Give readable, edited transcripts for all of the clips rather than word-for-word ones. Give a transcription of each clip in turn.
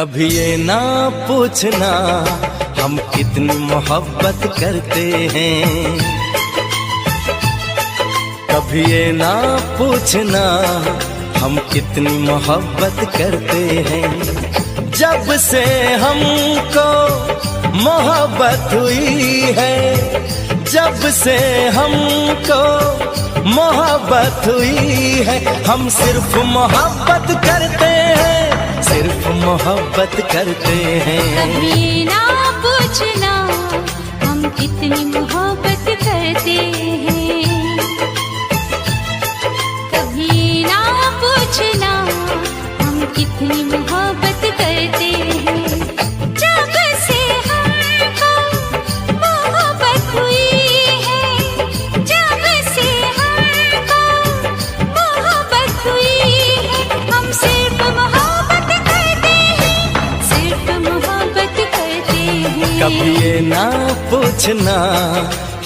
कभी ये ना पूछना हम कितनी मोहब्बत करते हैं, कभी ये ना पूछना हम कितनी मोहब्बत करते हैं। जब से हमको मोहब्बत हुई है, जब से हमको मोहब्बत हुई है, हम सिर्फ मोहब्बत करते हैं, सिर्फ मोहब्बत करते हैं। कभी ना पूछना हम कितनी मोहब्बत करते हैं, कभी ना पूछना हम कितनी मोहब्बत करते हैं। जब से हमको मोहब्बत हुई है, जब से हमको मोहब्बत हुई है, हम सिर्फ मोहब्बत करते हैं, सिर्फ मोहब्बत करते हैं। कभी ये ना पूछना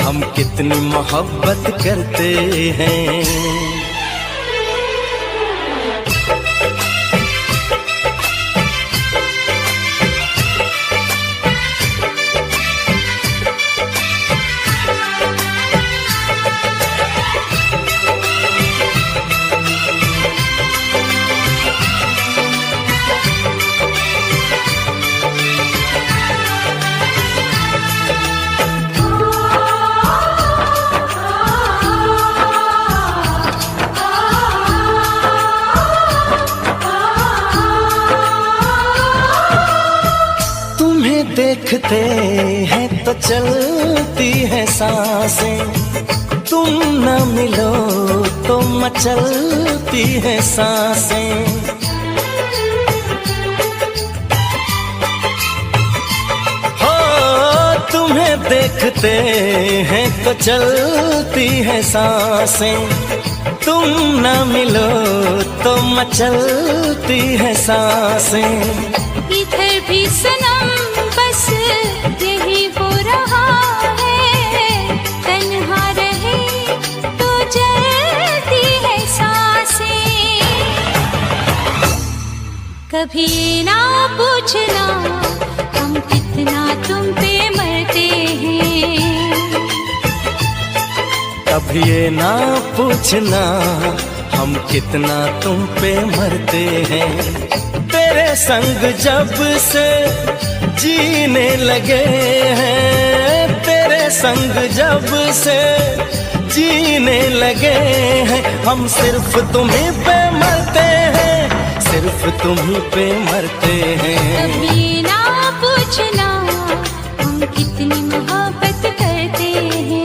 हम कितनी मोहब्बत करते हैं। देखते हैं तो चलती है सांसें, तुम न मिलो तो मचलती है सांसें। हो तुम्हें देखते हैं तो चलती है सांसें, तुम न मिलो तो मचलती है सांसें। इधर भी सनम बस यही हो रहा है, तन्हा रहे तो जलती है सांसें। कभी ना पूछना हम कितना तुम पे मरते हैं, कभी ये ना पूछना हम कितना तुम पे मरते हैं। तेरे संग जब से जीने लगे हैं, तेरे संग जब से जीने लगे हैं, हम सिर्फ तुम्हीं पे मरते हैं, सिर्फ तुम्हीं पे मरते हैं। कभी ना पूछना हम कितनी मोहब्बत करते हैं।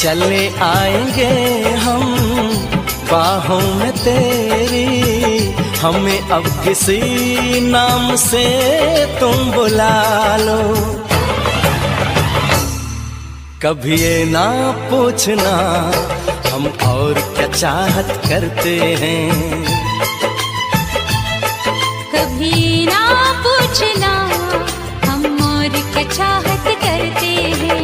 चले आएंगे हम बाहों में तेरी, हमें अब किसी नाम से तुम बुला लो। कभी ये ना पूछना हम और क्या चाहत करते हैं, कभी ना पूछना हम और क्या चाहत करते हैं।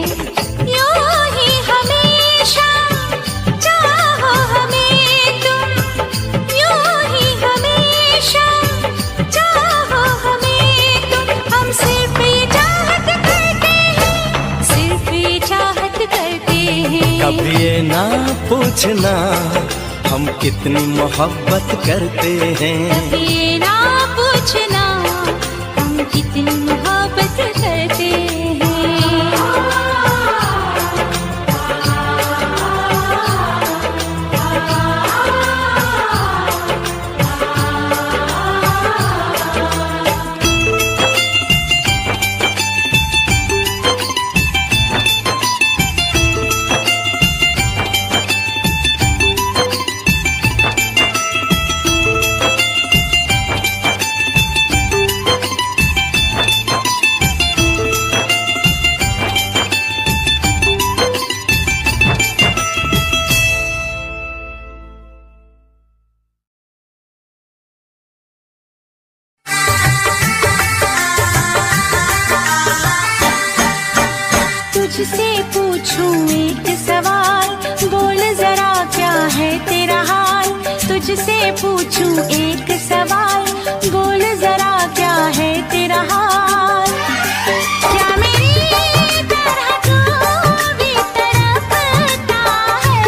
सिर्फ ये चाहत करते हैं, चाहत करते हैं। कभी ये ना पूछना हम कितनी मोहब्बत करते हैं। कभी ये ना पूछना हम कितनी मोहब्बत करते हैं। तुझसे पूछूं एक सवाल, बोल जरा क्या है तेरा हाल। तुझसे पूछूं एक सवाल, बोल जरा क्या है तेरा हाल। क्या मेरी तरह तू भी तड़पता है।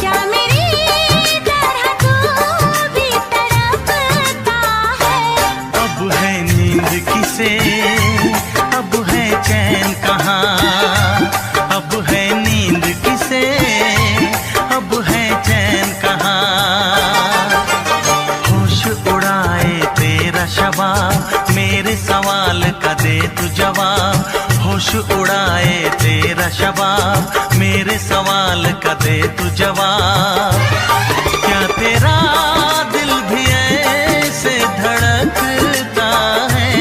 क्या मेरी तरह तू भी तड़पता है। अब है नींद किसे, अब है चैन कहाँ। अब है नींद किसे, अब है चैन कहाँ। होश उड़ाए तेरा शबाब, मेरे सवाल का दे तू जवाब। होश उड़ाए तेरा शबाब, मेरे सवाल का दे तू जवाब। क्या तेरा दिल भी ऐसे धड़कता है।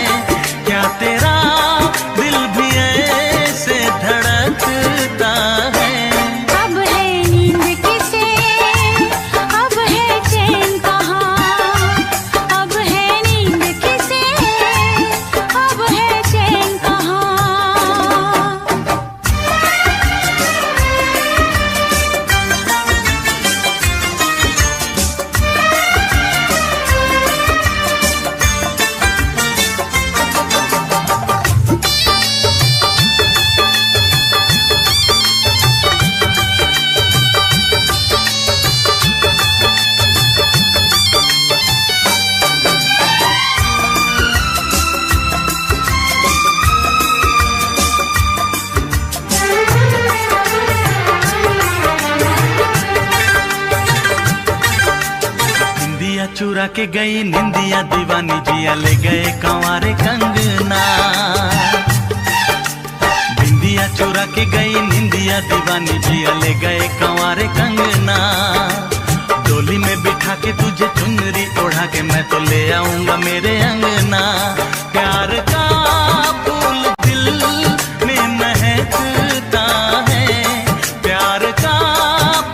क्या तेरा दिल भी ऐसे धड़कता है। अब है नींद किसे, अब है चैन कहाँ। अब है नींद किसे, अब है चैन कहाँ। निंदिया चुरा के गई निंदिया दीवानी, जिया ले गए कंवारे कंगना। बिंदिया चुरा के गई निंदिया दीवानी, जिया ले गए कंवारे कंगना। डोली में बिठा के तुझे चुनरी ओढ़ा के मैं तो ले आऊंगा मेरे अंगना। प्यार का फूल दिल में महकता है। प्यार का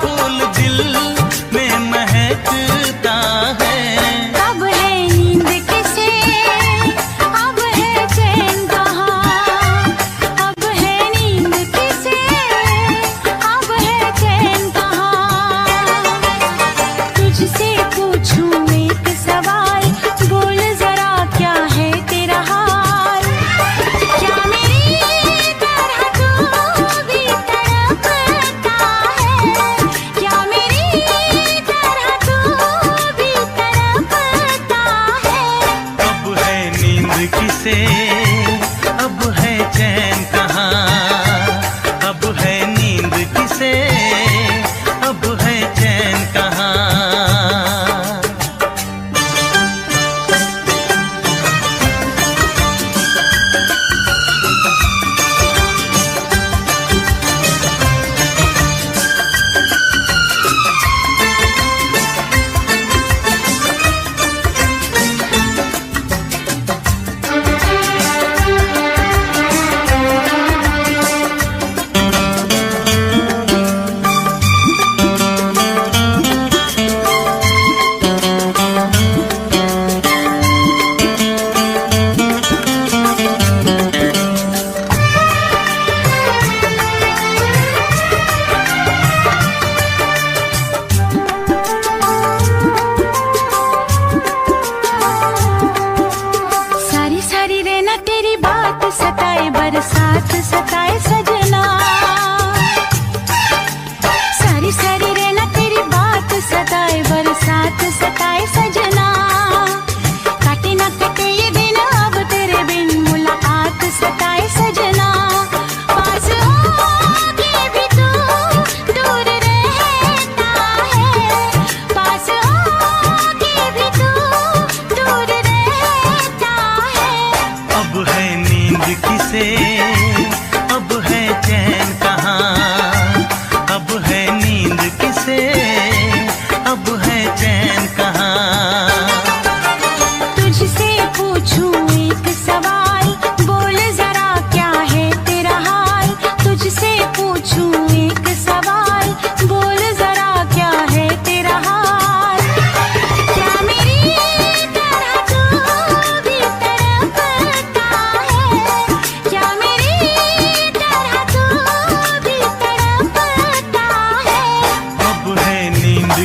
फूल दिल में महकता है। अब है नींद किसे, अब है चैन कहाँ। अब है नींद किसे, अब है चैन कहाँ। तुझसे पूछूं एक सवाल, बोल जरा क्या है तेरा हाल। क्या मेरी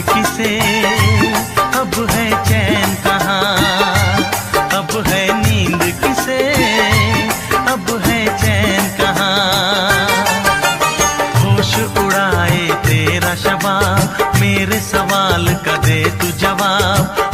किसे, अब है चैन कहाँ, अब है नींद किसे, अब है चैन कहाँ। होश उड़ाए तेरा शबाब, मेरे सवाल का दे तू जवाब।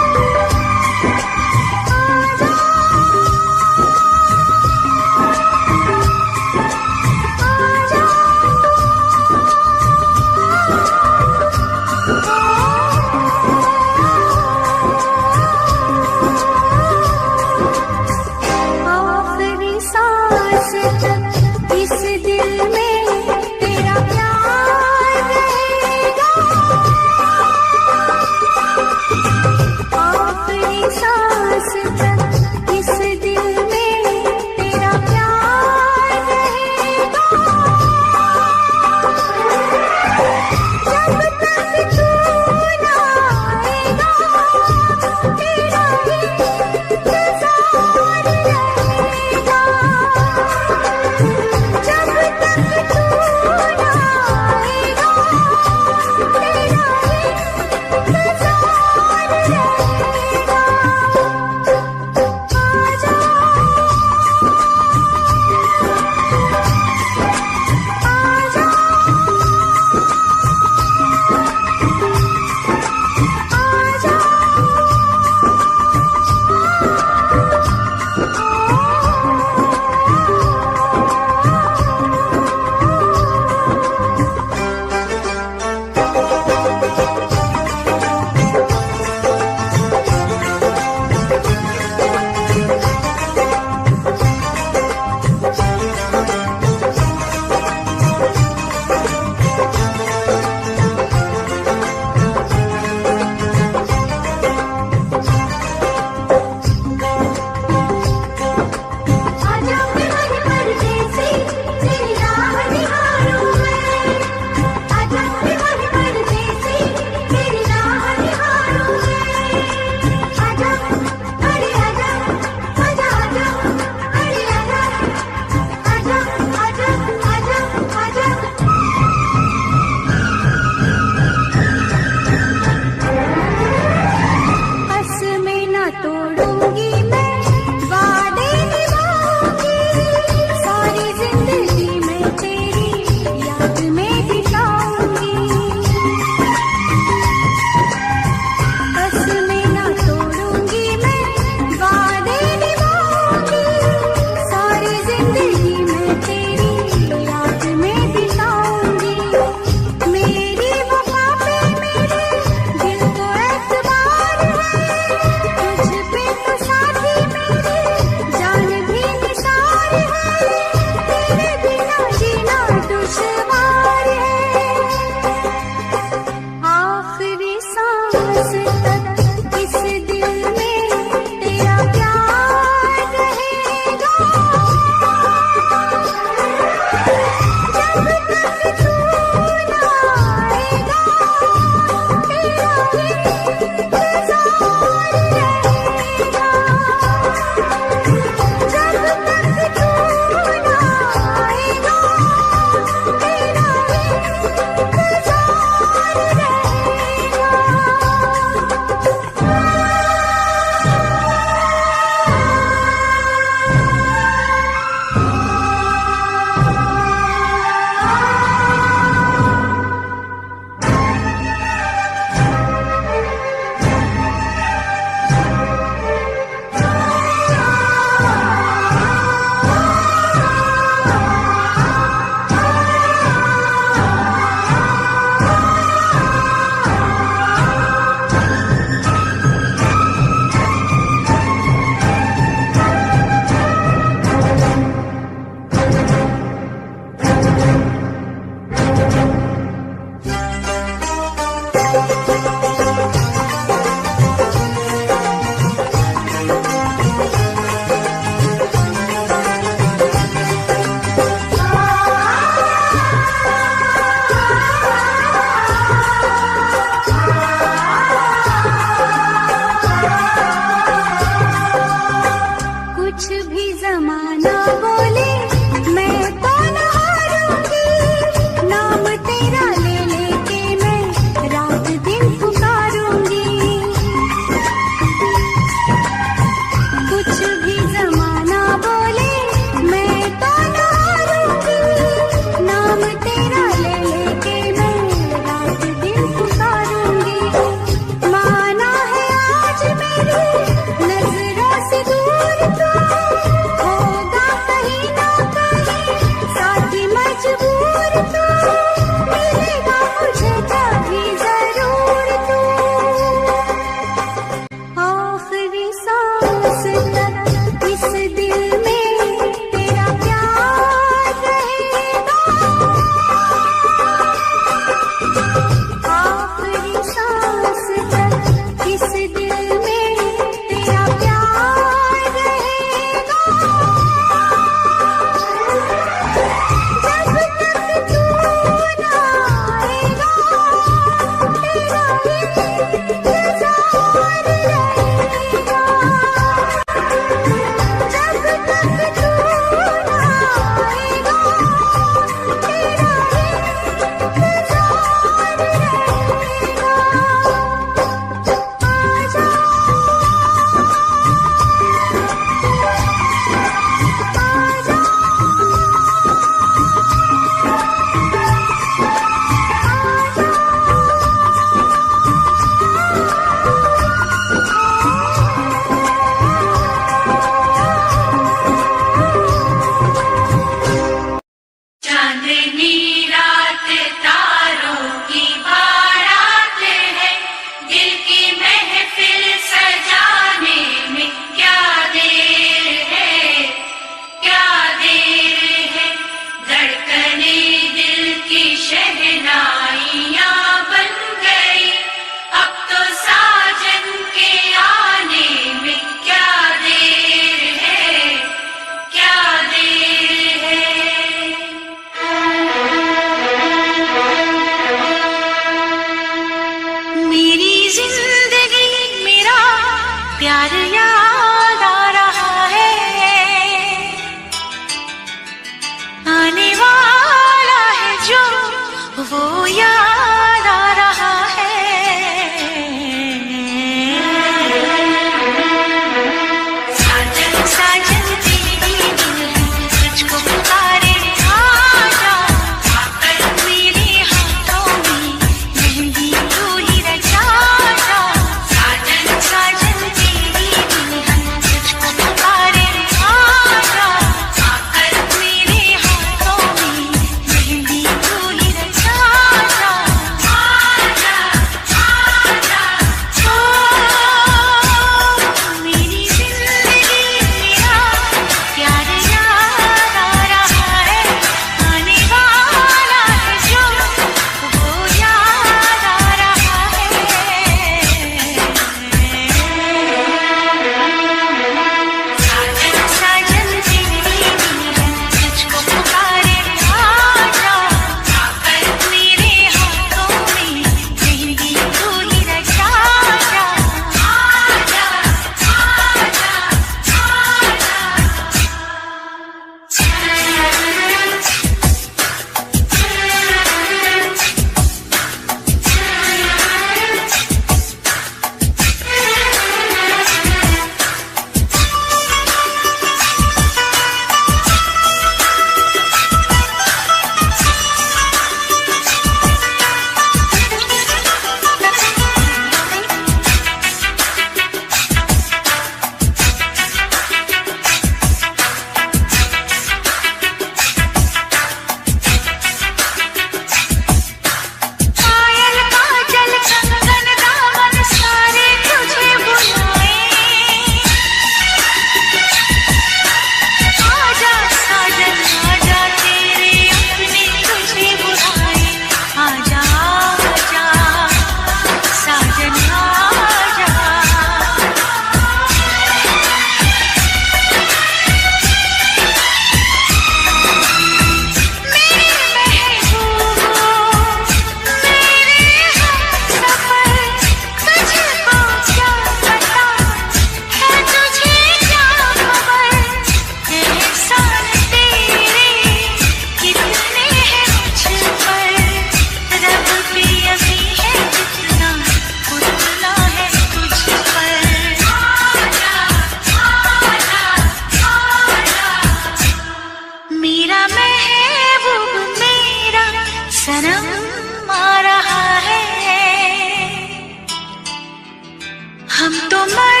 तो मर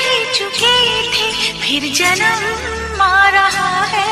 ही चुके थे, फिर जन्म आ रहा है।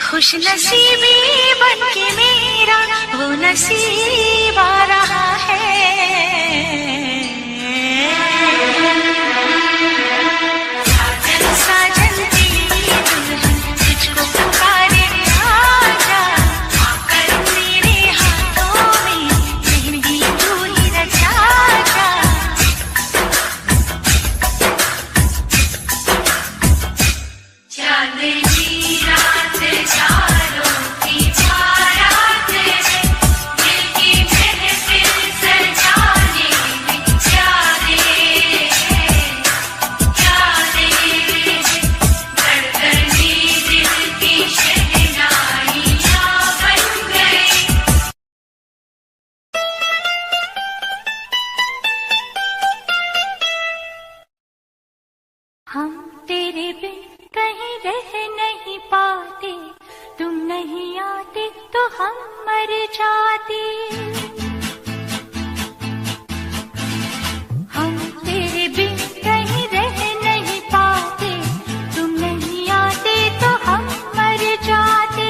खुश नसीबी बनके मेरा वो नसीब आ रहा है। साजन तेरी दुल्हन तुझको पुकारे आजा, आकर मेरे हाथों में मेहंदी तू ही रचा जा। चांदनी रात चारों की बारात है, दिल की महफिल सजाने में क्या देर है, क्या देर है। धड़कने दिल की शहनाइयाँ बन गई। हम तेरे बिन कहीं रह नहीं पाते, तुम नहीं आते तो हम मर जाते। हम तेरे बिन कहीं रह नहीं पाते, तुम नहीं आते तो हम मर जाते।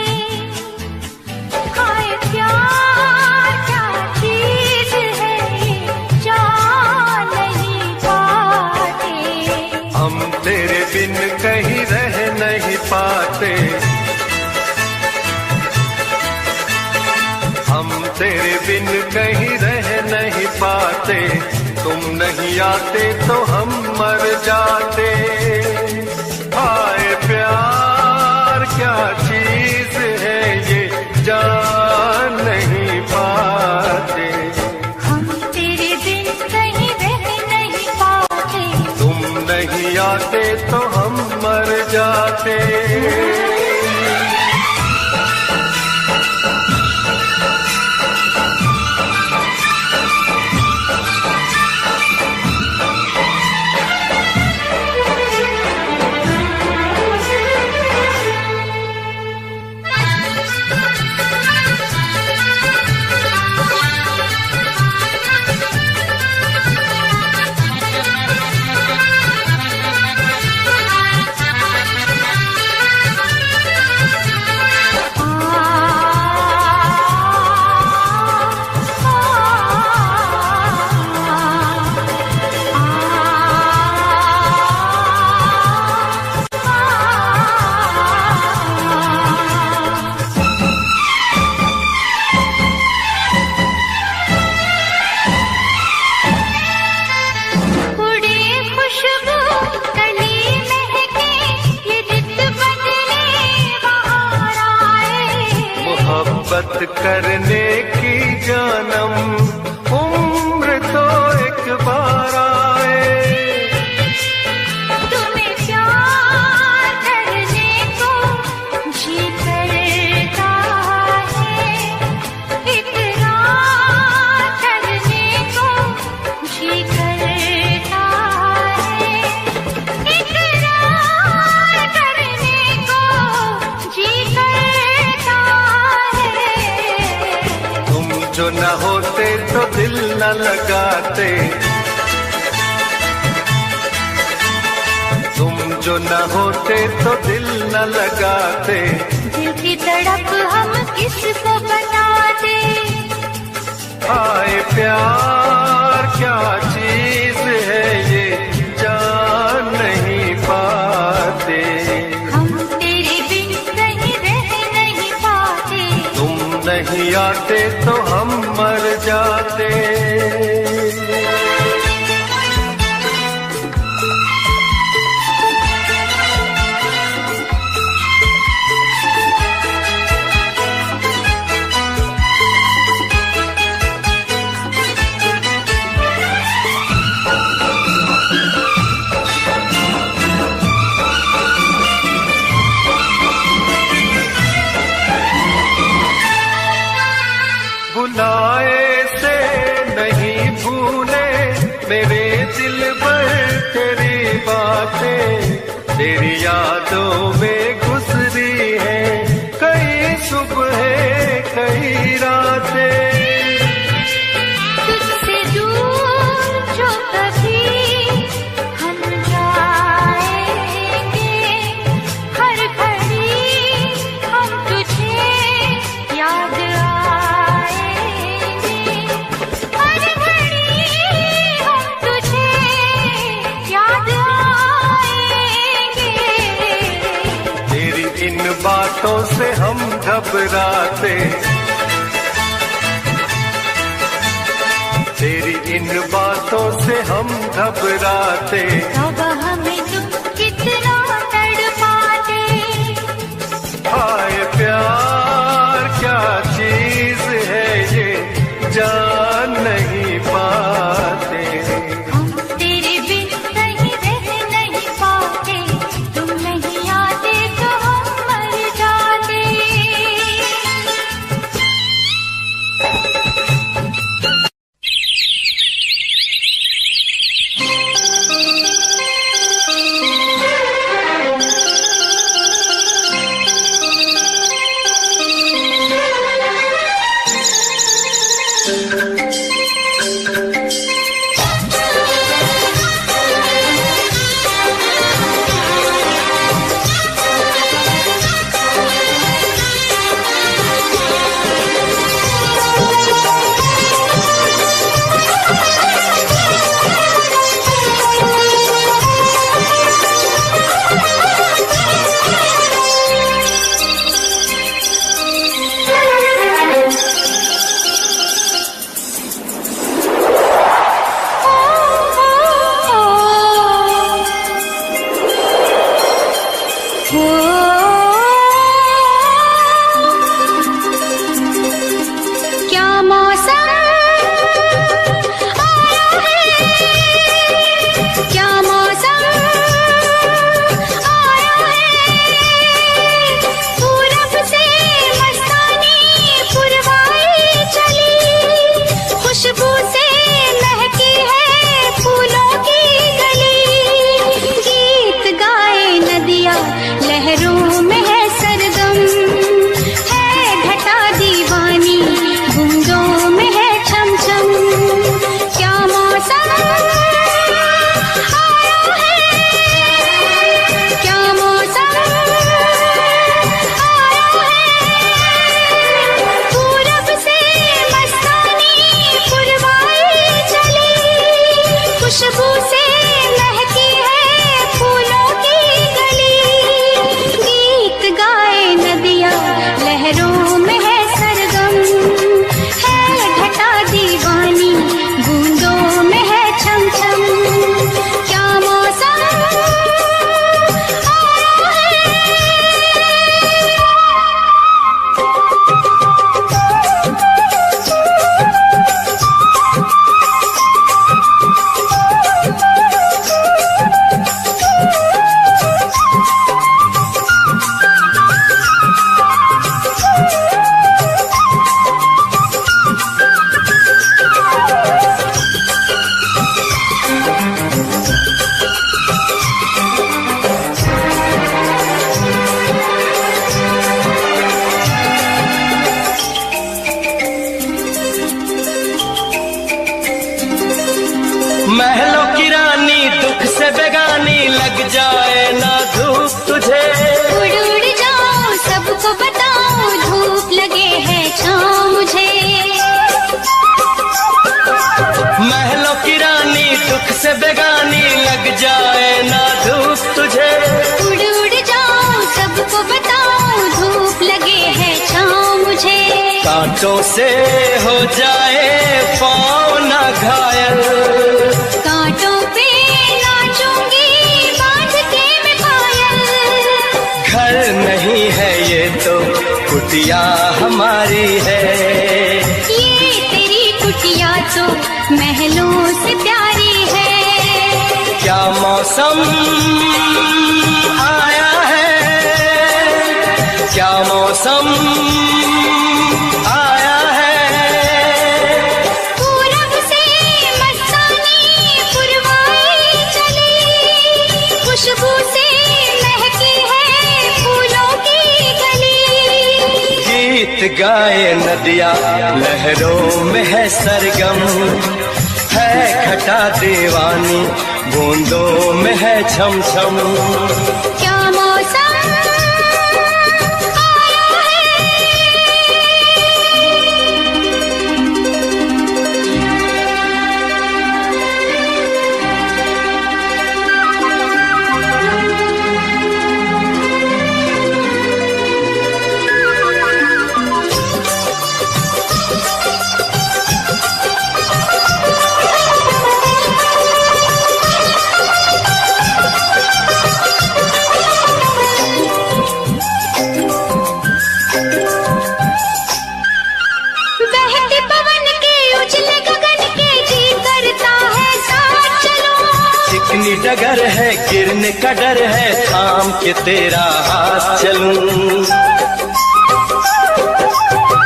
हाय प्यार क्या चीज है ये, जान नहीं पाते। हम तेरे बिन कहीं रह नहीं पाते, हम तेरे बिन कहीं रह नहीं पाते, तुम नहीं आते तो हम मर जाते। हाय प्यार क्या चीज है ये, जान नहीं पाते। हम तेरे बिन कहीं रह नहीं पाते, तुम नहीं आते तो हम मर जाते। करने की जन्म उम्र तो एक बार आए। तुम्हें प्यार करने को जी करता है, इकरार करने को जी करता है, इकरार करने को जी करता है। तुम जो न होते तो दिल न लगाते, तुम जो न होते तो दिल न लगाते। दिल की तड़प हम किसको बताते। हाय प्यार क्या चीज है ये जान नहीं पाते। हम तेरे बिन कहीं रह नहीं पाते। तुम नहीं आते तो हम मर जाते। बुलाए से नहीं भूले मेरे दिल पर तेरी बातें, तेरी यादों में गुजरी है कई सुबह कई रातें। तुझसे दूर जो कभी हम जाएंगे, हर घड़ी हम तुझे याद आएंगे, हर घड़ी हम तुझे याद आएंगे। तेरी इन बातों से हम घबराते, तेरी इन बातों से हम घबराते। अब हमें तुम कितना तड़पाते। हाय प्यार क्या चीज है ये जान नहीं पाते। हम तेरे बिन कहीं रह नहीं पाते। तुम नहीं आते तो हम मर जाते। महलों की रानी दुख से बेगानी, लग जाए ना धूप तुझे। उड़ उड़ जाऊं सबको बताऊं, धूप लगे है छाँव मुझे। महलों की रानी दुख से बेगानी, लग जाए ना धूप तुझे। उड़ उड़ जाऊं सबको बताऊं, धूप लगे है छाँव मुझे। कांटों से हो जाए पाँव ना घायल, कांटों पे नाचूंगी बांध के मैं पायल। घर नहीं है ये तो कुटिया हमारी है। ये तेरी कुटिया तो महलों से प्यारी है। क्या मौसम आया है, क्या मौसम आया है। पूरब से मस्तानी पुरवाई चली, खुशबू से महकी है फूलों की गली। गीत गाए नदिया लहरों में है सरगम, है घटा दीवानी बूंदों में है छम छम। क्या मौसम डगर है, गिरने का डर है, थाम के तेरा हाथ चलूं।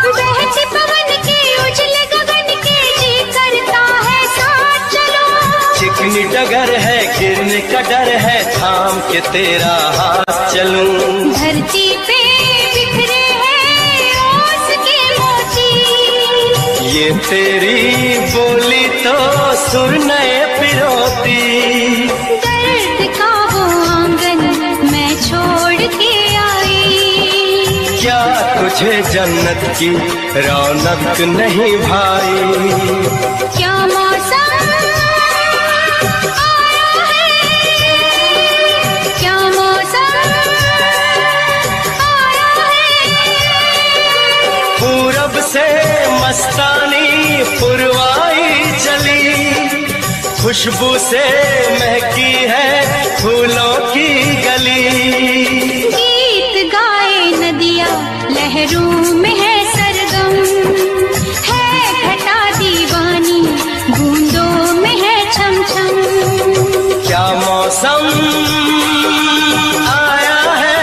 बहते पवन के उजले गगन के जी करता है साथ चलो। चिकनी डगर है, गिरने का डर है, थाम के तेरा हाथ चलूं। धरती पे बिखरे हैं ओस के मोती, ये तेरी बोली तो सुर नए पिरोती। दर्द का वो आंगन मैं छोड़ के आई। क्या तुझे जन्नत की रौनक नहीं भाई। क्या मौसम आया है, क्या मौसम आया है। पूरब से मस्तानी पुरवाई चली, खुशबू से महकी है फूलों की गली। गीत गाए नदिया लहरों में है सरगम, है घटा दीवानी बूंदों में है छम छम। क्या मौसम आया है,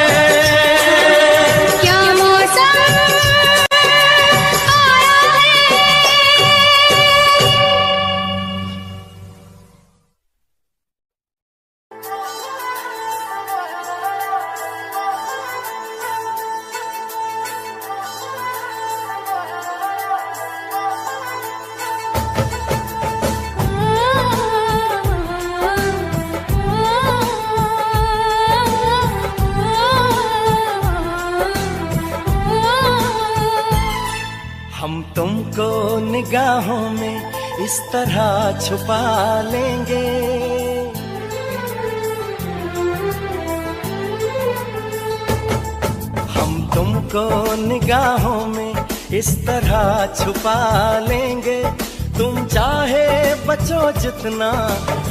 क्या मौसम आया है। हम तुमको निगाहों में इस तरह छुपा लेंगे, हम तुमको निगाहों में इस तरह छुपा लेंगे। तुम चाहे बचो जितना,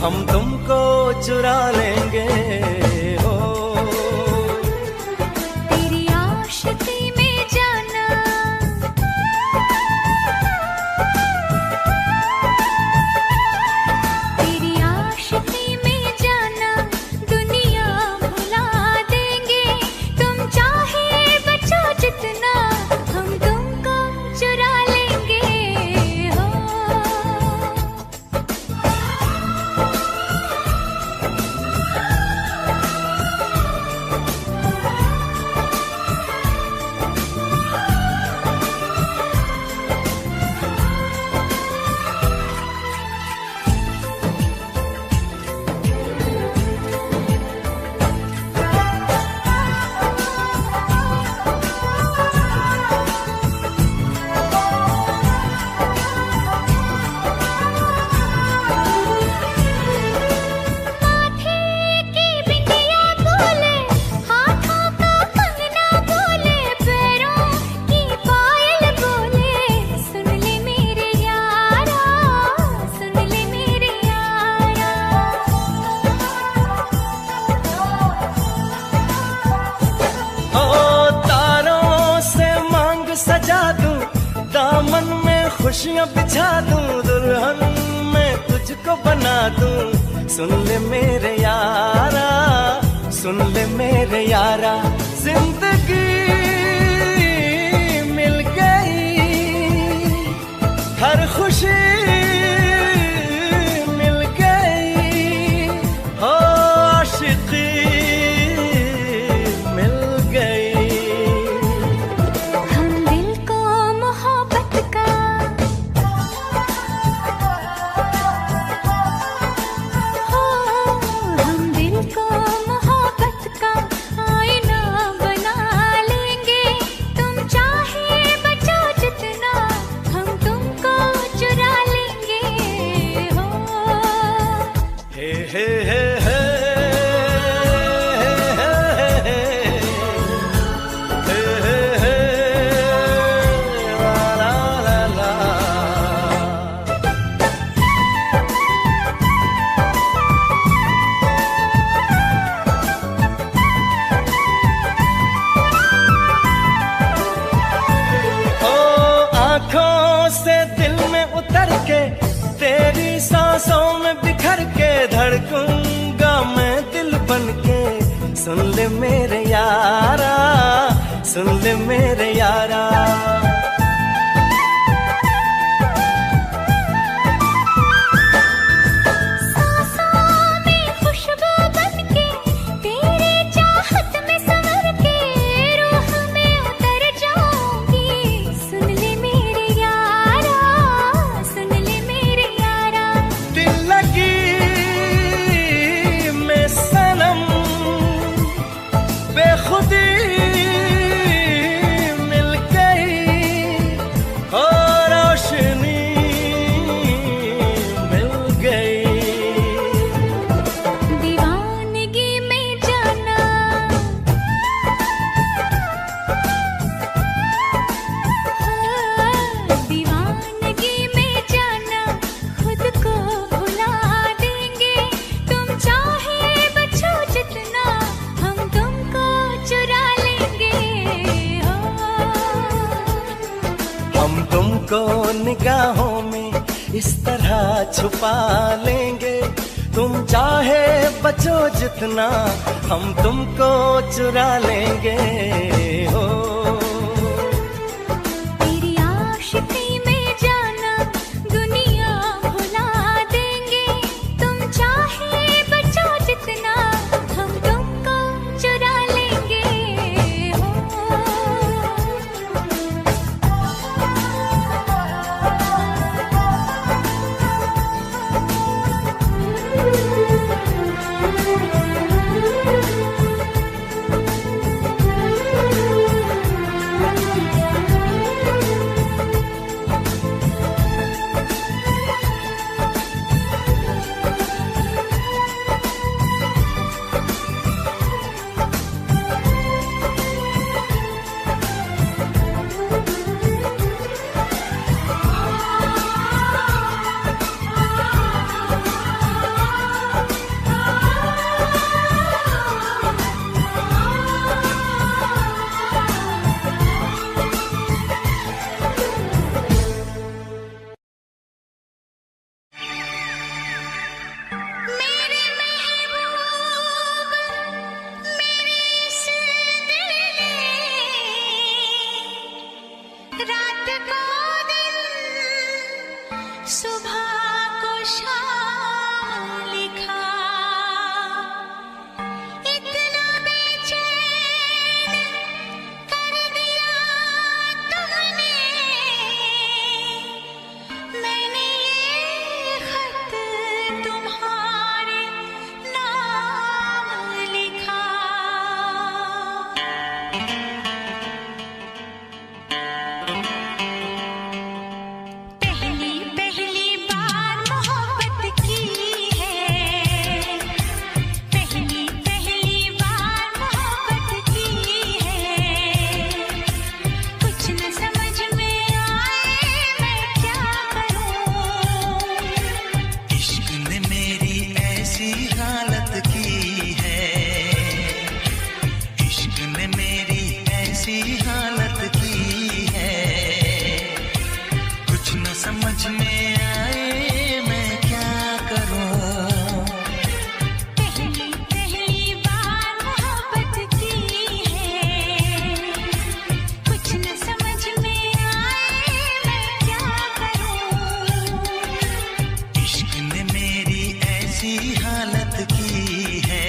हम तुमको चुरा लेंगे। हो तेरी आशिकी में जाना, तेरी आशिकी में जाना दुनिया भुला देंगे। तुम चाहे बचो जितना, हम तुमको चुरा लेंगे। हो खुशियाँ बिछा दूं, दुल्हन मैं तुझको बना दूं। सुन ले मेरे यारा, सुन ले मेरे यारा, जिंदगी मिल गई, हर खुशी मिल गई, हो आशिकी मिल गई। हम दिल को मोहब्बत का हो, हम दिल को मोहब्बत का आईना बना लेंगे। तुम चाहे बचो जितना, हम तुमको चुरा लेंगे हो। हे हे हे हे से दिल में उतर के, तेरी सांसों में बिखर के, धड़कूंगा मैं दिल बन के। सुन ले मेरे यारा, सुन ले मेरे यारा, तुमको निगाहों में इस तरह छुपा लेंगे। तुम चाहे बचो जितना, हम तुमको चुरा लेंगे हो। तेरी आशिकी में जाना दुनिया भुला देंगे। तुम चाहे बचो जितना, हम तुमको चुरा लेंगे हो। पहली बार मोहब्बत ऐसी हालत की है,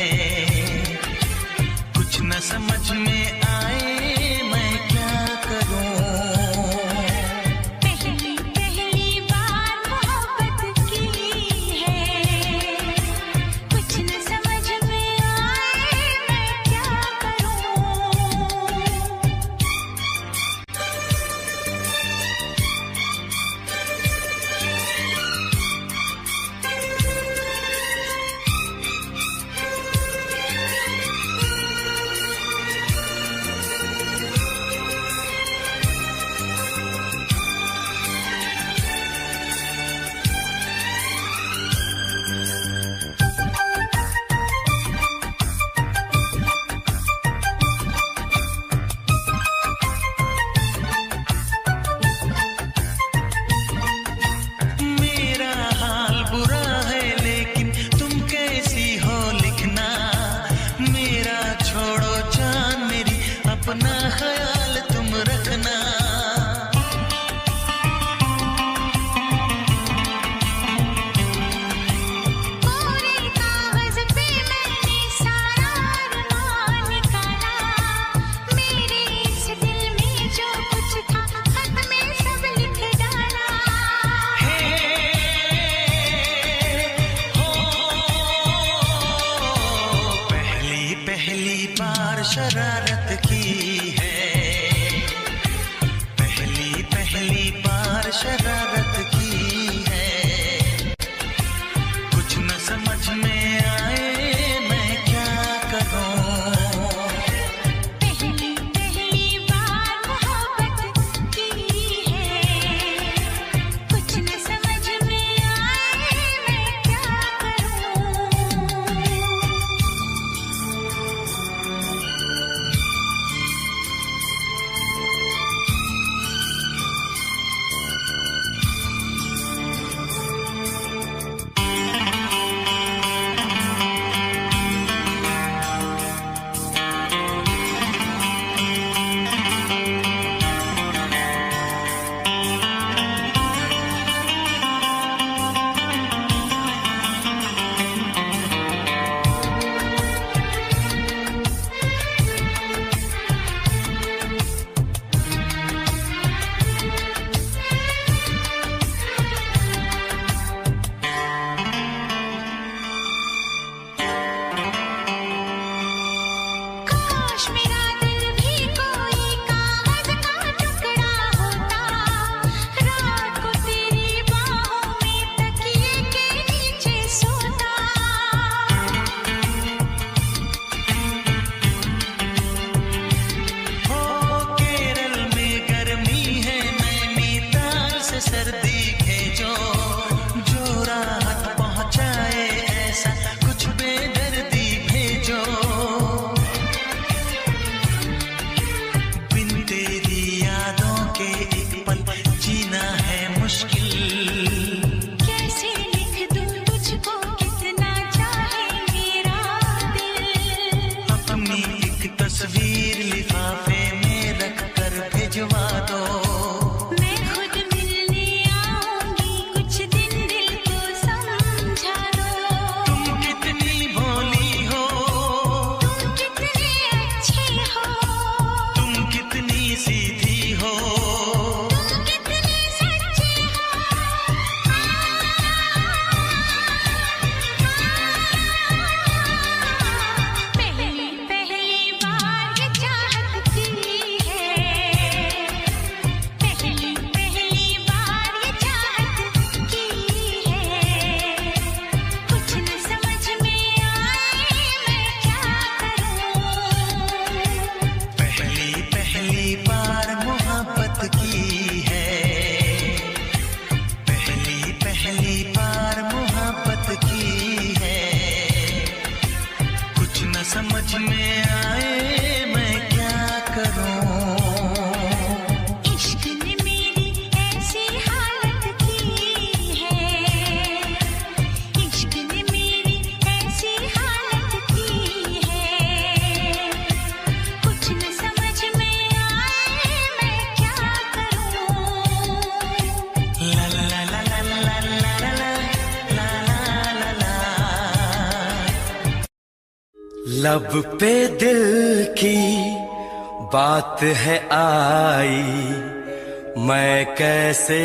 कुछ न समझ में आए मैं क्या करूं। पहली पहली बार मोहब्बत की है, कुछ न समझ में आए मैं क्या करूं। मेरा हाल बुरा है लेकिन तुम कैसी हो लिखना, मेरा छोड़ो जान मेरी, अपना ख्याल तुम रखना। पूरे कागज पे मैंने सारा अरमान निकाला, मेरे इस दिल में जो कुछ था खत में सब लिख डाला। पहली पहली बार शरारत की है, पहली पहली बार शरारत की है, कुछ न समझ में आए मैं क्या करूं। पहली पहली बार मोहब्बत की है, कुछ न समझ में आए मैं क्या करूं। काश मेरा दिल भी कोई कागज का टुकड़ा होता, रात को तेरी बाहों में तकिए के नीचे सोता। हो केरल में गर्मी है, नैनीताल से सर्दी भेजो, जो राहत पहुंचाए ऐसा कुछ बेदर्दी भेजो। बिन तेरी यादों के एक पल जीना है मुश्किल, कैसे लिख दूं तुझको कितना चाहे मेरा दिल। अपनी एक तस्वीर लिफाफे में रख कर भिजवा दो। मैं खुद मिलने आऊंगी, कुछ दिन दिल को समझा दो। तुम कितनी भोली हो, तुम कितने अच्छे हो, तुम कितनी सीधी हो, तुम कितने सच्चे हो। पहली पहली बार ये चाहत की है, पहली पहली बार ये चाहत की है, कुछ न समझ में आए मैं क्या करूं। पहली पहली बार मोहब्बत की है, पहली पहली बार मोहब्बत की है, कुछ न समझ में आए मैं क्या करूं। इश्क ने मेरी ऐसी हालत की है, इश्क ने मेरी ऐसी हालत की है, कुछ न समझ में आए मैं क्या करूं। ला ला ला ला ला ला ला ला ला ला ला ला। लब पे दिल की बात है आई, मैं कैसे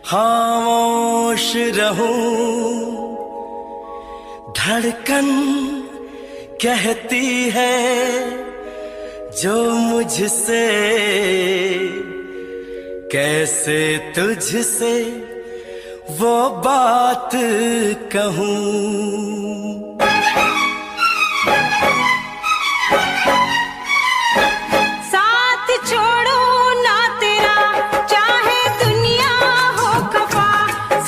खामोश रहूं। धड़कन कहती है जो मुझसे, कैसे तुझसे वो बात कहूं। साथ छोड़ो ना तेरा चाहे दुनिया हो खफा,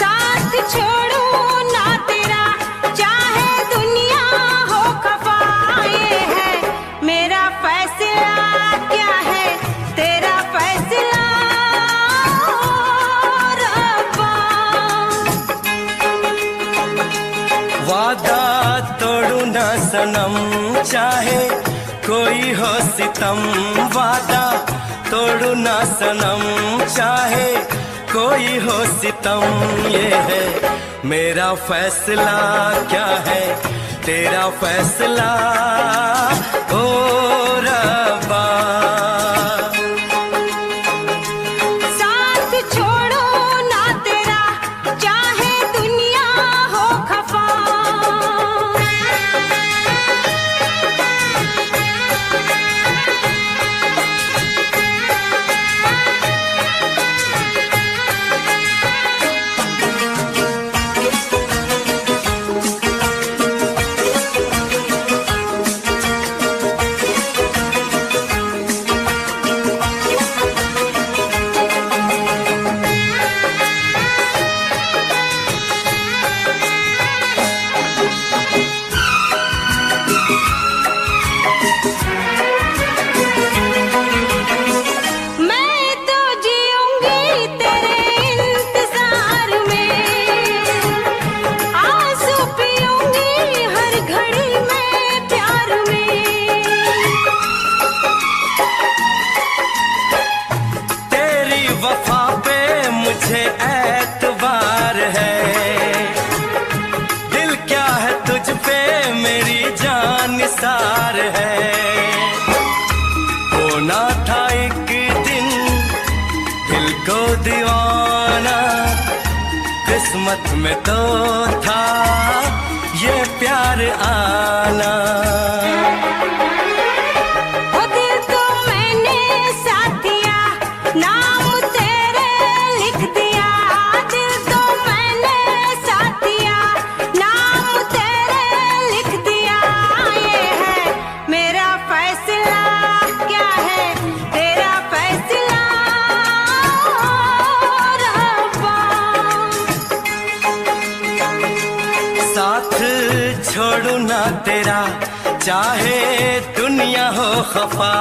साथ छोड़ो ना तेरा चाहे दुनिया हो खफा। ये है मेरा फैसला, क्या है तेरा फैसला रब्बा। वादा तोड़ू ना सनम चाहे कोई हो सितम, वादा तोड़ू ना सनम चाहे कोई हो सितम। ये है मेरा फैसला, क्या है तेरा फैसला ओ रब्बा। साथ छोड़ो ना तेरा चाहे दुनिया हो खफा। मैं तो जीऊंगी तेरे इंतजार में, आंसू पीऊंगी हर घड़ी में प्यार में। तेरी वफा पे मुझे एतबार है, दिल क्या है तुझ पे मेरी जान निसार है। होना था एक दिन दिल को दीवाना, किस्मत में तो था ये प्यार आना। ओ दिल तो मैंने साथ दिया, नाम तेरे लिख दिया। दिल तो मैंने साथ दिया, नाम तेरे लिख दिया। ये है मेरा फैसला, क्या है तेरा फैसला रब्बा। साथ छोड़ू ना तेरा चाहे दुनिया हो खफा।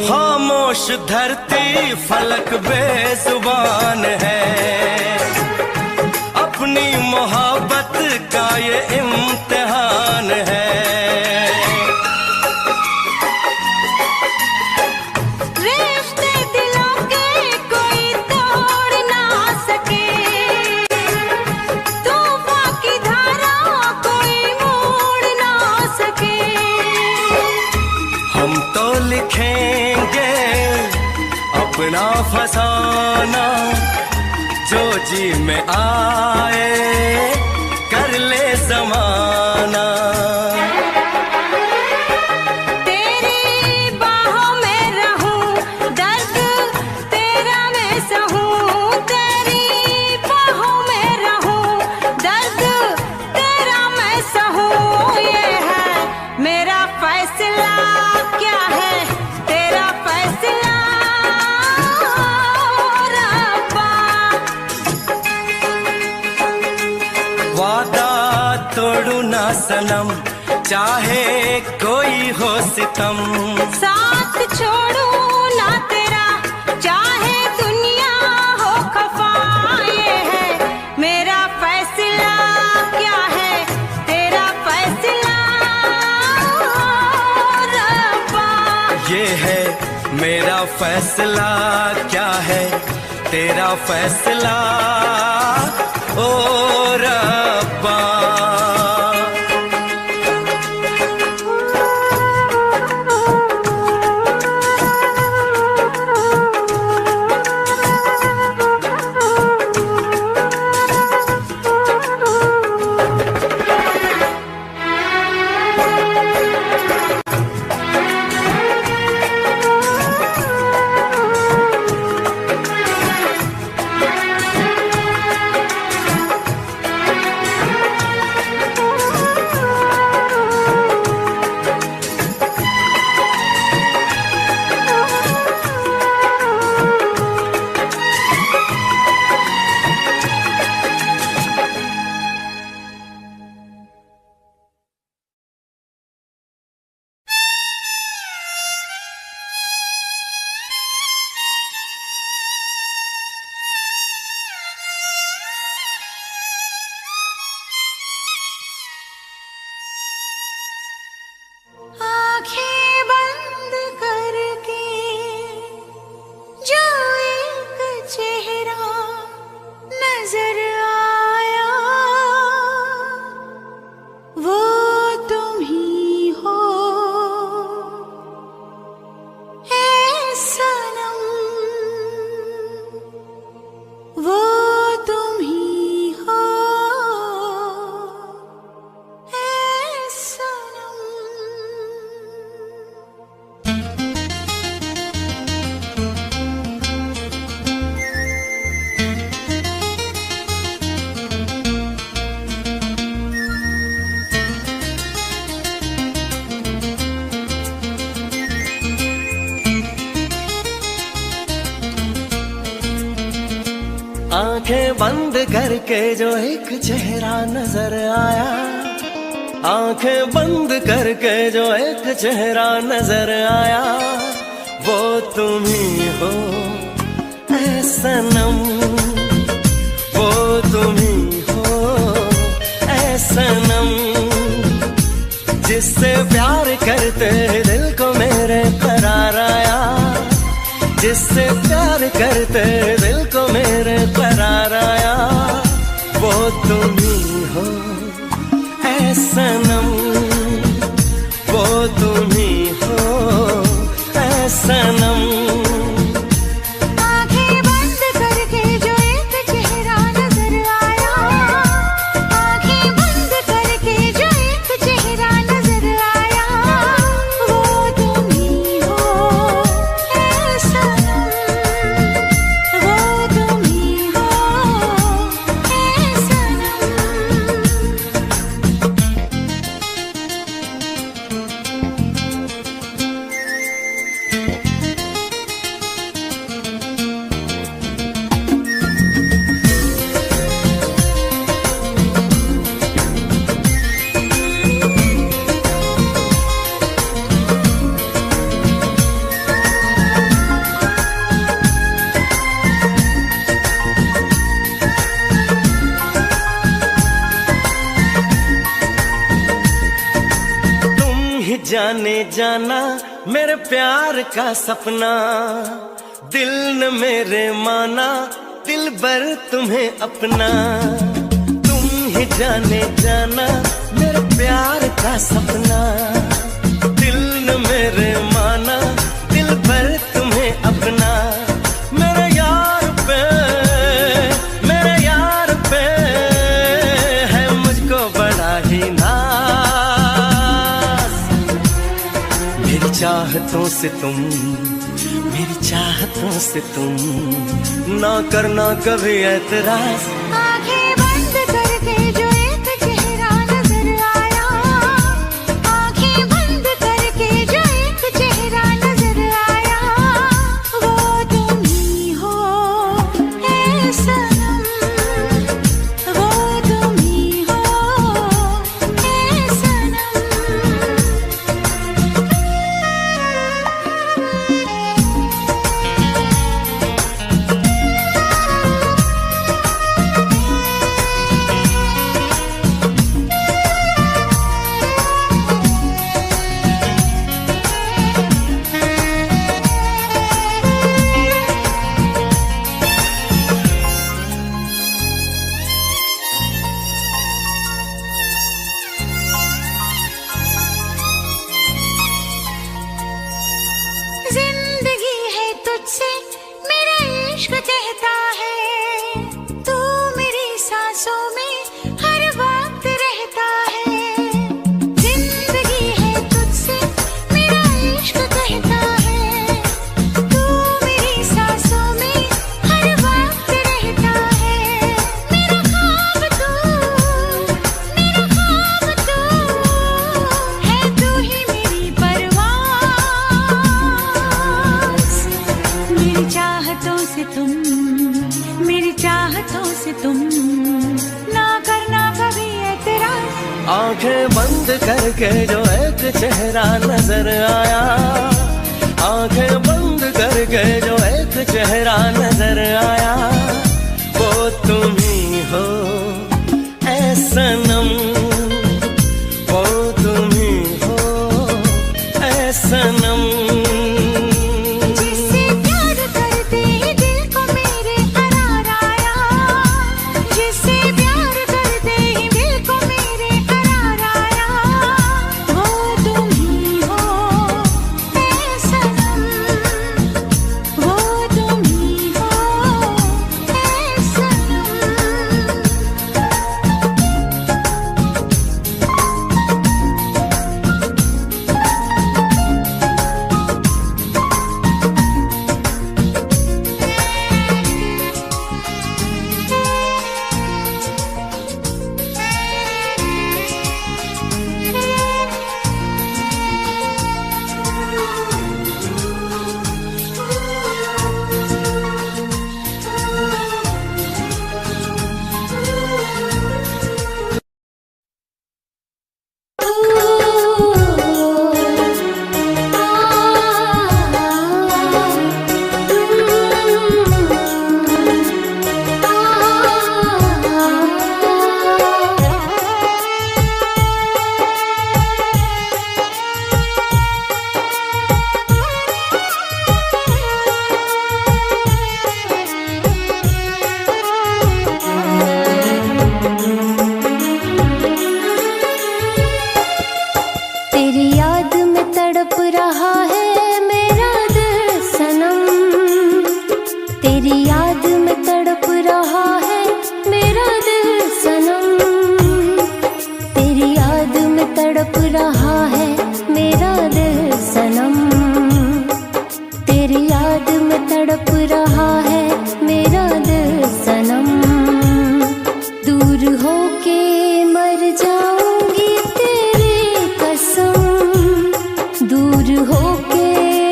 खामोश धरती फलक बेजुबान है, अपनी मोहब्बत का ये इम्तिहान है। रिश्ते दिलों के कोई तोड़ ना सके, तूफान की धारा कोई मोड़ ना सके। हम तो लिखेंगे अपना फसाना, जो जी में आए कर ले जमाना। तेरी बाहों में रहूं, दर्द तेरा मैं सहूं। तेरी बाहों में रहूं, दर्द तेरा मैं सहूं। ये है मेरा फैसला। तोड़ू ना सनम, चाहे कोई हो सितम। साथ छोड़ू ना तेरा, चाहे दुनिया हो खफा। ये है मेरा फैसला, क्या है तेरा फैसला रब्बा। ये है मेरा फैसला, क्या है तेरा फैसला ओ रब्बा। आँखें बंद करके जो एक चेहरा नजर आया, वो तुम ही हो ऐ सनम, वो तुम ही हो ऐ सनम। आंखें बंद करके जो एक चेहरा नजर आया, आंखें बंद करके जो एक चेहरा नजर आया, वो तुम ही हो ऐ सनम, वो तुम ही हो ऐ सनम। जिससे प्यार करते दिल को मेरे करार आया, जिससे प्यार करते दिल को मेरे करार आया, वो तुम ही हो ऐ सनम, वो तुम ही हो ऐ सनम। आँखें बंद करके जो एक चेहरा नजर आया, आँखें बंद करके जो एक चेहरा नजर आया, वो तुम ही हो ऐ सनम, वो तुम ही हो ऐ सनम। जाने जाना मेरे प्यार का सपना, दिल न मेरे माना दिल भर तुम्हें अपना। तुम ही जाने जाना मेरे प्यार का सपना, दिल न मेरे माना दिल भर तुम्हें अपना। मेरे यार पे है मुझको बड़ा ही नाज। मेरी चाहतों से तुम, मेरी चाहतों से तुम ना करना कभी ऐतराज। आँखें बंद करके जो एक चेहरा नजर आया, आँखें बंद करके जो एक चेहरा नजर आया, वो तुम ही हो ऐ सनम, वो तुम ही हो आंखें बंद करके जो एक चेहरा नजर आया, आंखें बंद करके जो एक चेहरा नजर आया, वो तुम ही हो ऐ सनम, वो तुम ही हो ऐ सनम। जिससे प्यार करते ही दिल को मेरे करार आया, जिससे प्यार करते ही दिल को मेरे करार आया, वो तुम ही हो ऐ सनम, वो तुम ही हो ऐ सनम। तेरी याद में तड़प रहा है मेरा दिल सनम, तेरी याद में तड़प रहा है मेरा दिल सनम, तेरी याद में तड़प रहा है मेरा दिल सनम, तेरी याद में तड़प रहा है मेरा दिल सनम। दूर होके मर जाऊंगी तेरी कसम, दूर होके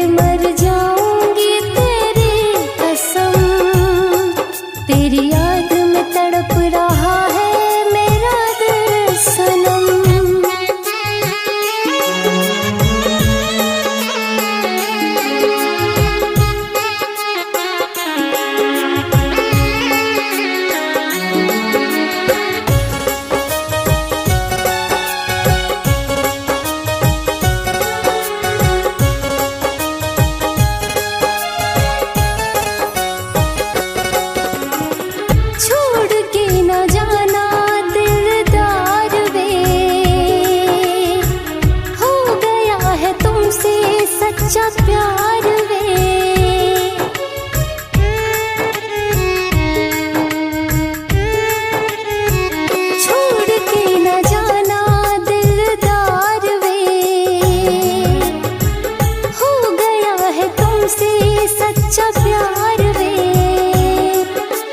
मर जाऊंगी तेरी कसम, तेरी याद में तड़प रहा है मेरा दिल सनम। छोड़ के न जाना दिलदार वे, हो गया है तुमसे सच्चा प्यार वे, छोड़ के न जाना दिलदार वे, हो गया है तुमसे सच्चा प्यार वे,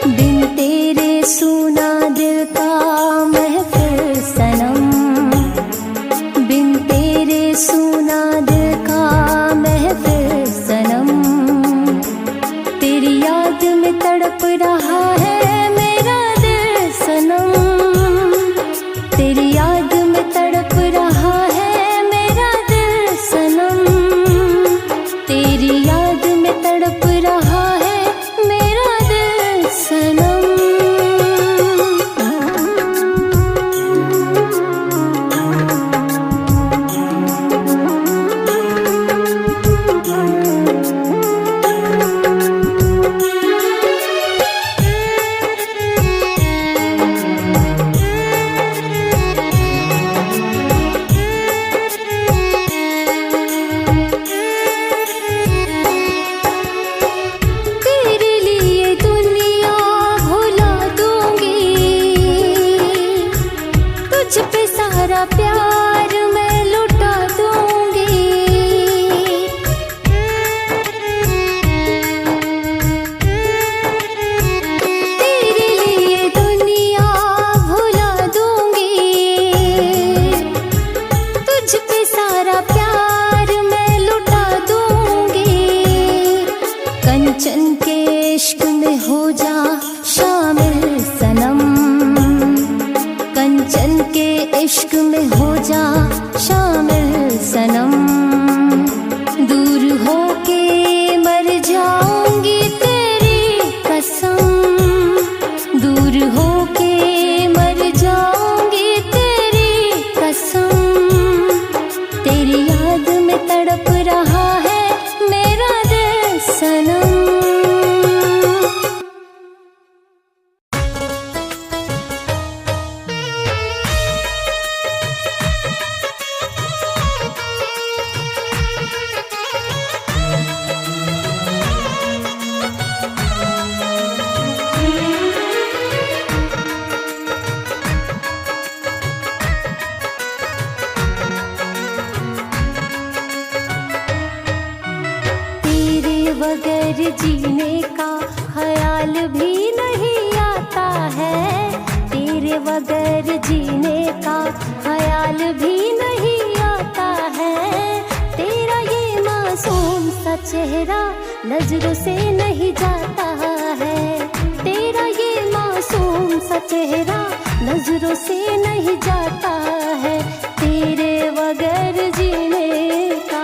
बिन तेरे सुना दिल का महफिल सनम, बिन तेरे सुना दिल का महफिल सनम, तेरी याद में तड़प रहा है मेरा दिल सनम, तेरी याद में तड़प रहा है मेरा दिल सनम, तेरी याद में तड़प रहा है मेरा दिल सनम। तेरे लिए दुनिया भुला दूंगी, तुझ पे सारा प्यार मैं लुटा दूंगी, तेरे लिए दुनिया भुला दूंगी, तुझ पे सारा प्यार मैं लुटा दूंगी, कंचन के इश्क में हो जा शामिल सनम, कंचन के इश्क में हो जा शामिल सनम, दूर होके मर जाऊंगी तेरी कसम, दूर होके मर जाऊंगी तेरी कसम। तेरी याद में तड़प रहा है मेरा दिल सनम। बगैर जीने का ख्याल भी नहीं आता है, तेरे बगैर जीने का ख्याल भी नहीं आता है। तेरा ये मासूम सा चेहरा नजरों से नहीं जाता है, तेरा ये मासूम सा चेहरा नजरों से नहीं जाता है, तेरे बगैर जीने का।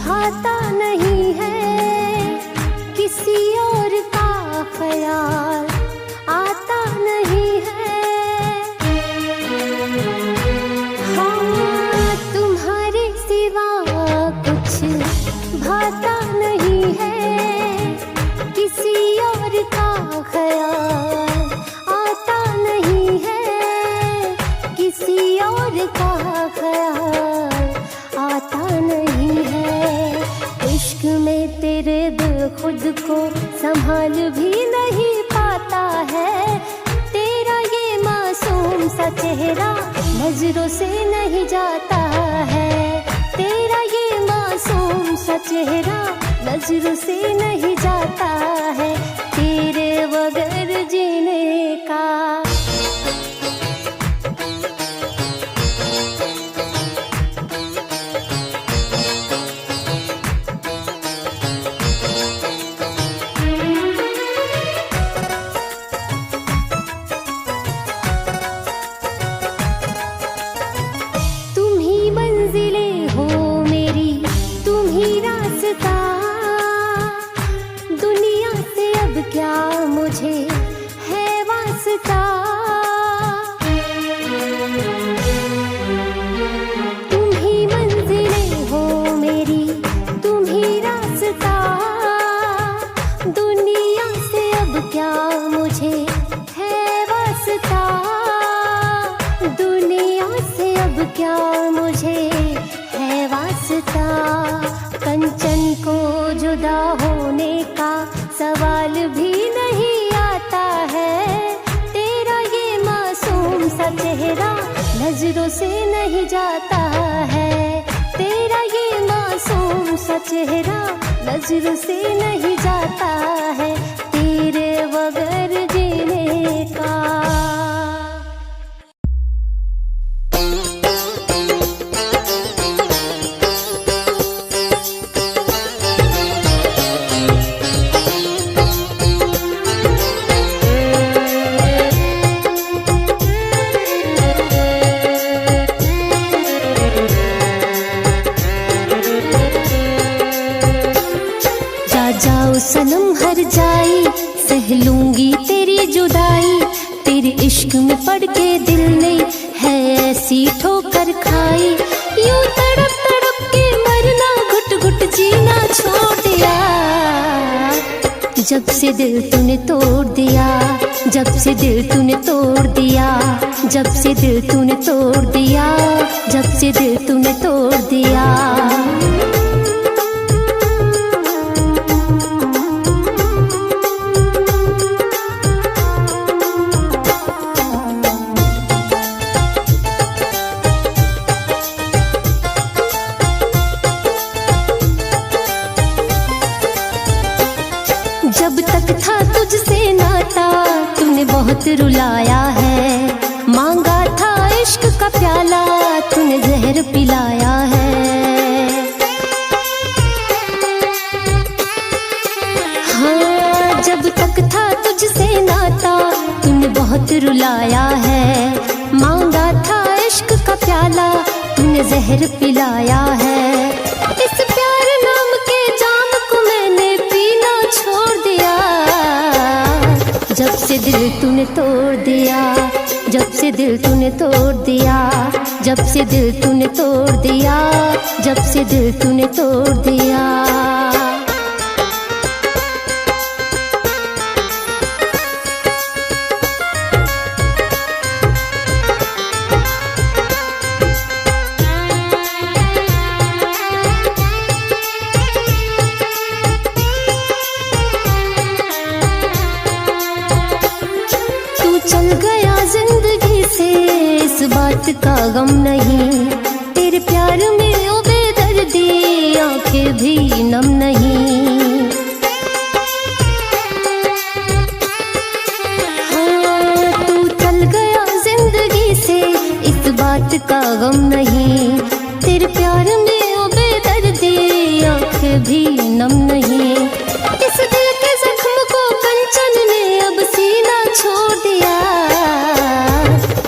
भाता नहीं है, किसी और का ख्याल आता नहीं है। हाँ, तुम्हारे सिवा कुछ भाता नहीं है, किसी और का ख्याल आता नहीं है, किसी और का ख्याल आता नहीं है। इश्क में तेरे दिल खुद को संभाल भी नहीं पाता है, तेरा ये मासूम सा चेहरा नजरों से नहीं जाता है, तेरा ये मासूम सा चेहरा नजरों से नहीं जाता है, तेरे बगैर जीने का। दुनिया से अब क्या मुझे है वास्ता, तुम ही मंजिलें हो मेरी, तुम ही रास्ता। दुनिया से अब क्या मुझे है वास्ता, दुनिया से अब क्या मुझे है वास्ता। कंचन को जुदा होने का सवाल भी नहीं आता है, तेरा ये मासूम सा चेहरा नजरों से नहीं जाता है, तेरा ये मासूम सा चेहरा नजरों से नहीं जाता है, तेरे बगैर जीने का। सनम हर जाई सह लूंगी तेरी जुदाई, तेरे इश्क में पड़ के दिल ने है ऐसी ठोकर खाई। यूं तड़प तड़प के मरना, घुट घुट जीना छोड़ दिया, जब से दिल तूने तोड़ दिया, जब से दिल तूने तोड़ दिया, जब से दिल तूने तोड़ दिया, जब से दिल तूने तोड़ दिया। जब जब तक था तुझसे नाता तूने बहुत रुलाया है, मांगा था इश्क का प्याला तूने जहर पिलाया है। हाँ, जब तक था तुझसे नाता तूने बहुत रुलाया है, मांगा था इश्क का प्याला तूने जहर पिलाया है। इस प्यार नाम के जाम को मैंने पीना छोड़ दिया, जब से दिल तूने तोड़ दिया, जब से दिल तूने तोड़ दिया, जब से दिल तूने तोड़ दिया, जब से दिल तूने तोड़ दिया। चल गया जिंदगी से इस बात का गम नहीं, तेरे प्यार में ओ बेदर्दी आंखें भी नम नहीं। हाँ, तू चल गया जिंदगी से इस बात का गम नहीं, तेरे प्यार में ओ बेदर्दी आंखें भी नम नहीं। इस दिल के जख्म को कंचन ने अब सीना छोड़ दिया,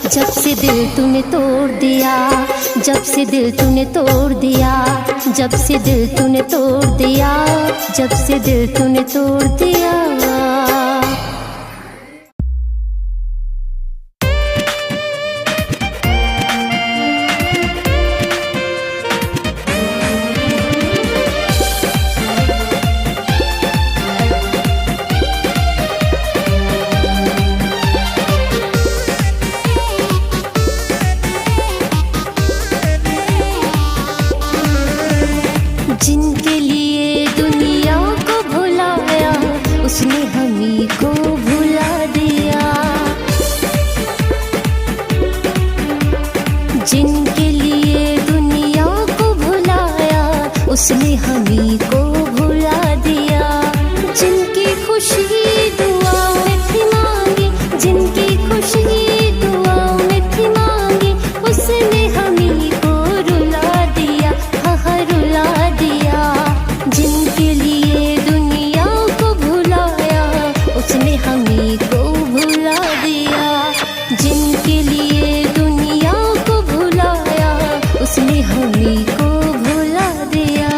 जब से दिल तूने तोड़ दिया, जब से दिल तूने तोड़ दिया, जब से दिल तूने तोड़ दिया, जब से दिल तूने तोड़ दिया। जिनके लिए दुनिया को भुलाया उसने हमी को भुला दिया, जिनके लिए दुनिया को भुलाया उसने हमी को भुला दिया। जिनकी खुशी दुआओं में थी मांगी, जिनकी खुशी दुआओं में थी मांगी, उसने हमी को रुला दिया, हाँ रुला दिया। जिनके लिए दुनिया को भुलाया उसने हमी को भुला दिया, जिनके लिए दुनिया को भुलाया उसने हमी को भुला दिया।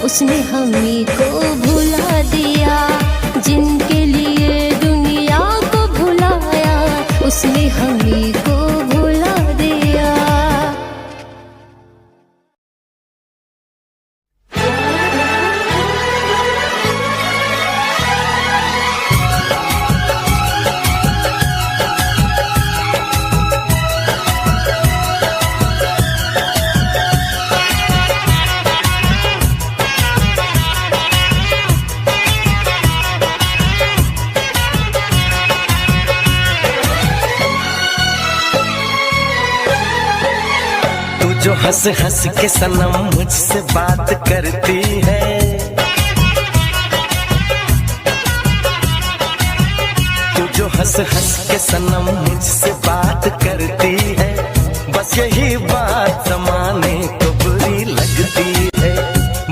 उसने हमी को भुला दिया। जिनके लिए दुनिया को भुलाया, उसने हमी को भुला दिया। जो हंस हंस के सनम मुझसे बात करती है, तू जो हंस हंस के सनम मुझसे बात करती है, बस यही बात जमाने को बुरी लगती है,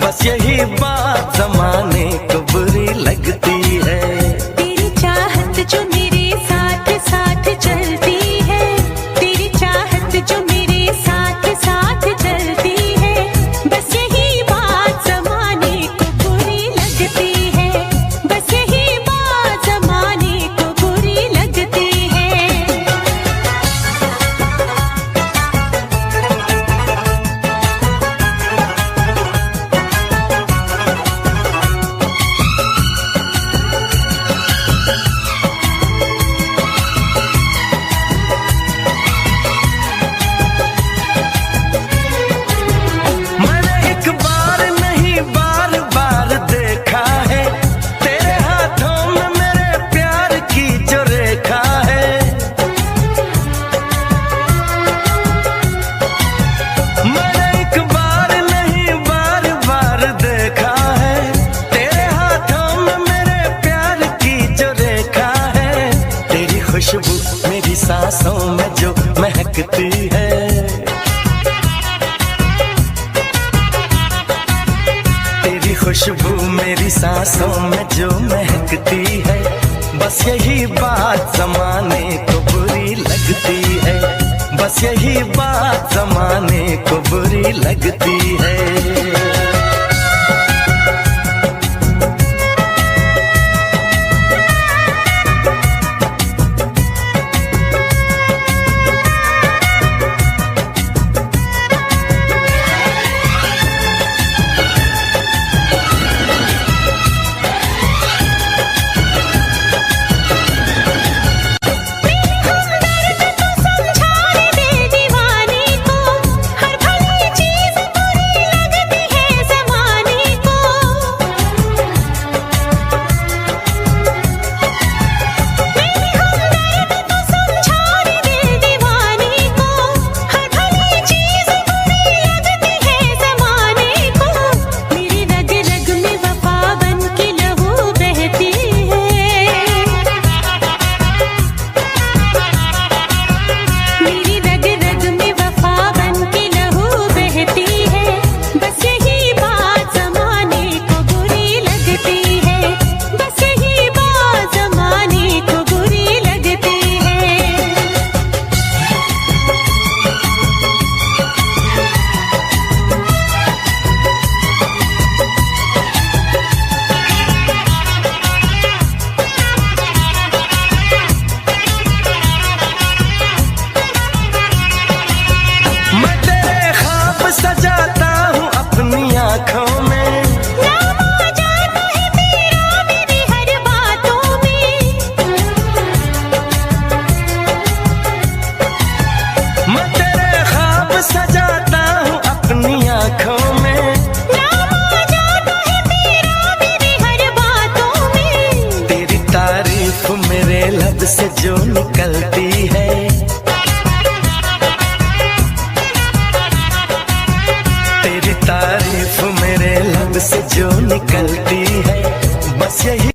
बस यही बात जमाने को बुरी लगती है। तेरी चाहत जो मेरे साथ साथ चलती है, तेरी चाहत जो मेरे साथ साथ चलती है, बस यही बात जमाने को बुरी लगती है, बस यही बात जमाने को बुरी लगती है। मैंने एक बार नहीं बार बार देखा है, तेरे हाथों में मेरे प्यार की जो रेखा है। मैंने एक बार नहीं बार बार देखा है, तेरे हाथों में मेरे प्यार की जो रेखा है। तेरी खुशबू मेरी सांसों में जो महकती है, तेरी खुशबू मेरी सांसों में जो महकती है, बस यही बात जमाने को बुरी लगती है, बस यही बात जमाने को बुरी लगती है। समझाने दे दीवाने को, हर भली चीज बुरी लगती है जमाने को। मेरी हमदर्द तो समझाने दे दीवाने को, हर भली चीज बुरी लगती है जमाने को। मेरी रग रग में वफा बन के लहू बहती है, मेरी रग रग में वफा बन के लहू बहती है, बस यही बात जमाने को बुरी लगती है, बस यही बात जमाने को बुरी लगती है। मैं तेरे ख्वाब सजाता हूँ अपनी आँखों में, नाम आ जाता है तेरा मेरी हर बातों में, मैं तेरे ख्वाब सजाता हूँ अपनी आँखों में। नाम आ जाता है तेरा मेरी हर बातों में। तेरी तारीफ मेरे लब से जो निकलती है, तेरी तारीफ मेरे लब से जो निकलती है, बस यही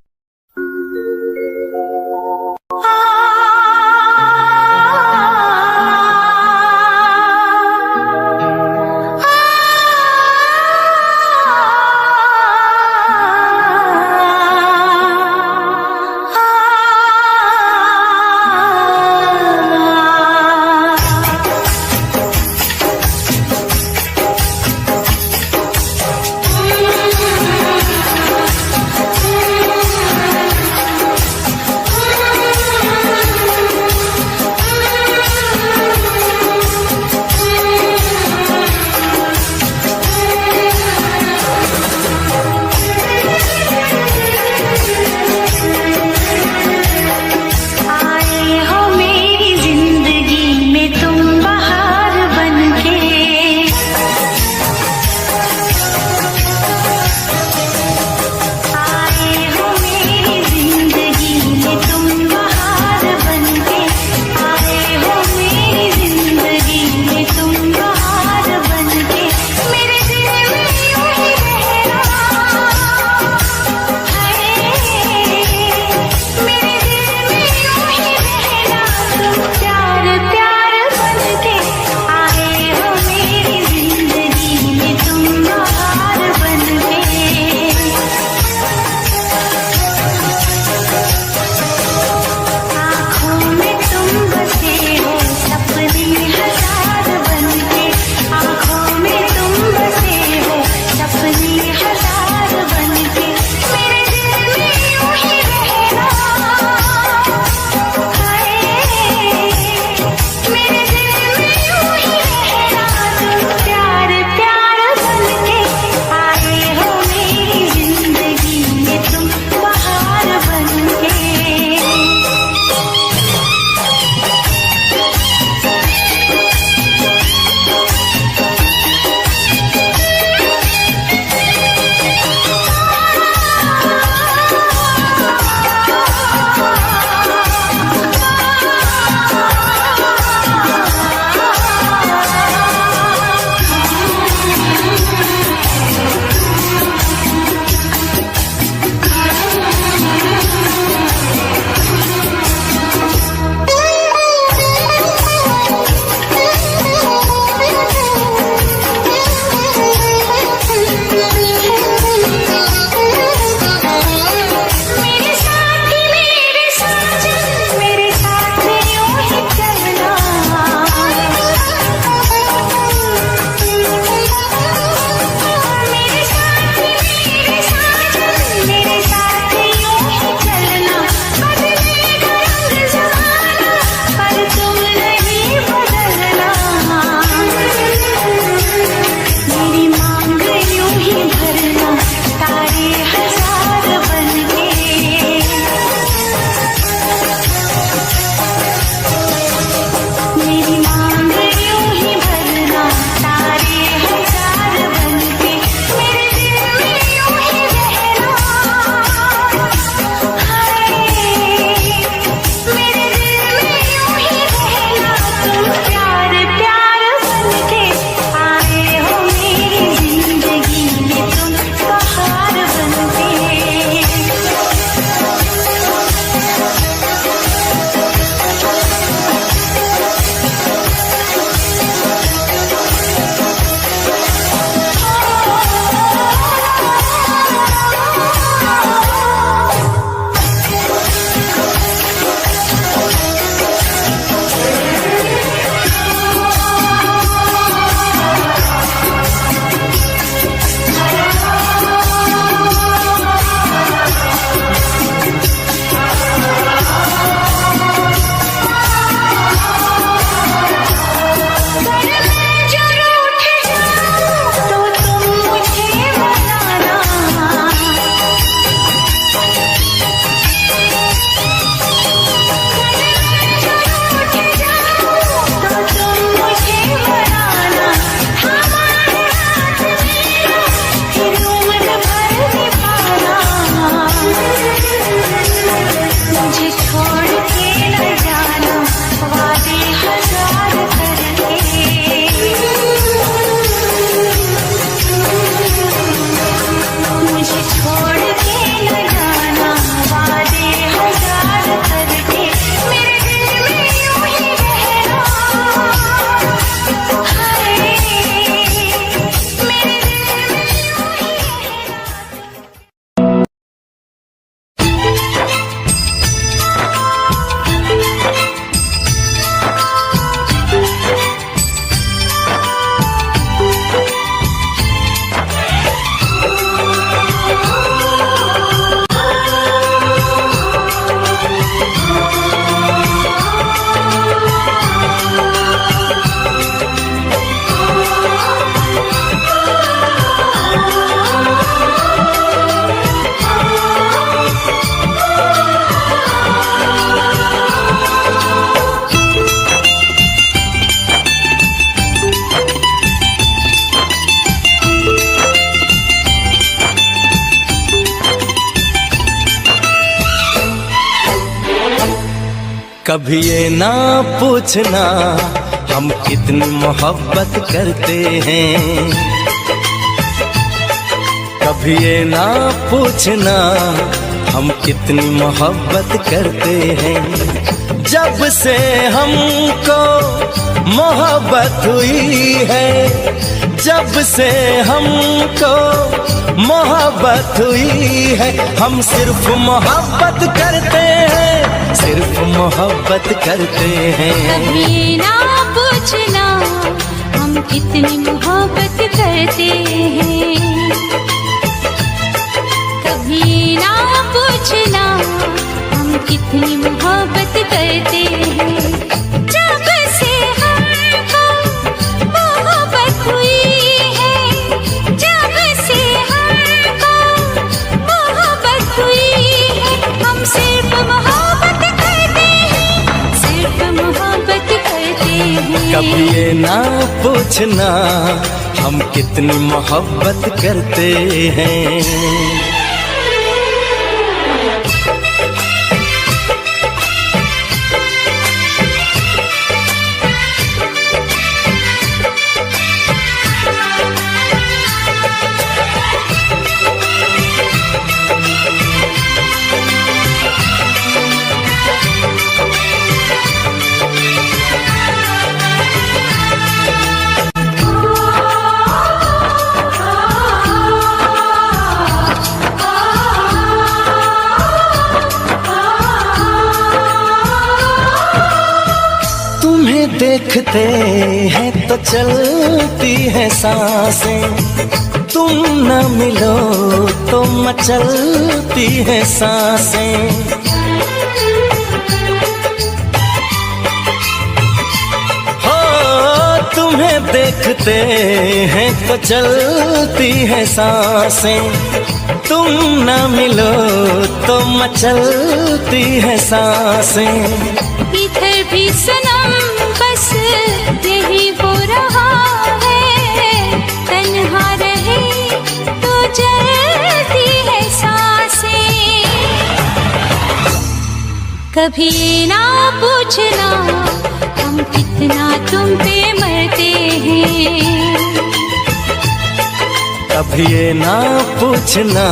कभी ये ना पूछना हम कितनी मोहब्बत करते हैं, कभी ये ना पूछना हम कितनी मोहब्बत करते हैं। जब से हमको मोहब्बत हुई है, जब से हमको मोहब्बत हुई है, हम सिर्फ मोहब्बत करते हैं, सिर्फ मोहब्बत करते हैं। कभी ना पूछना हम कितनी मोहब्बत करते हैं, कभी ना पूछना हम कितनी मोहब्बत करते हैं। जब से हमको मोहब्बत हुई है, जब से हमको मोहब्बत हुई है, हम सिर्फ मोहब्बत करते हैं, सिर्फ मोहब्बत करते हैं। कभी ये ना पूछना हम कितनी मोहब्बत करते हैं। तुम्हें देखते हैं तो चलती है सांसें, तुम न मिलो तो मचलती है सांसें। हो तुम्हें देखते हैं तो चलती है सांसें, तुम न मिलो तो मचलती है सांसें। इधर भी सनम बस यही हो रहा है, तन्हा रहे तो जलती है सांसें। कभी ना पूछना हम कितना तुम पे मरते हैं, कभी ये ना पूछना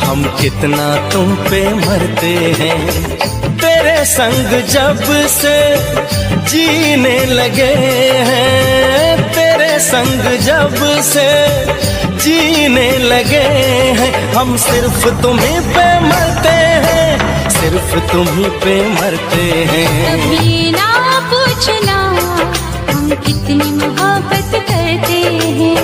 हम कितना तुम पे मरते हैं। तेरे संग जब से जीने लगे हैं, तेरे संग जब से जीने लगे हैं, हम सिर्फ तुम्हीं पे मरते हैं, सिर्फ तुम्हीं पे मरते हैं। कभी ना पूछना हम कितनी मोहब्बत करते हैं।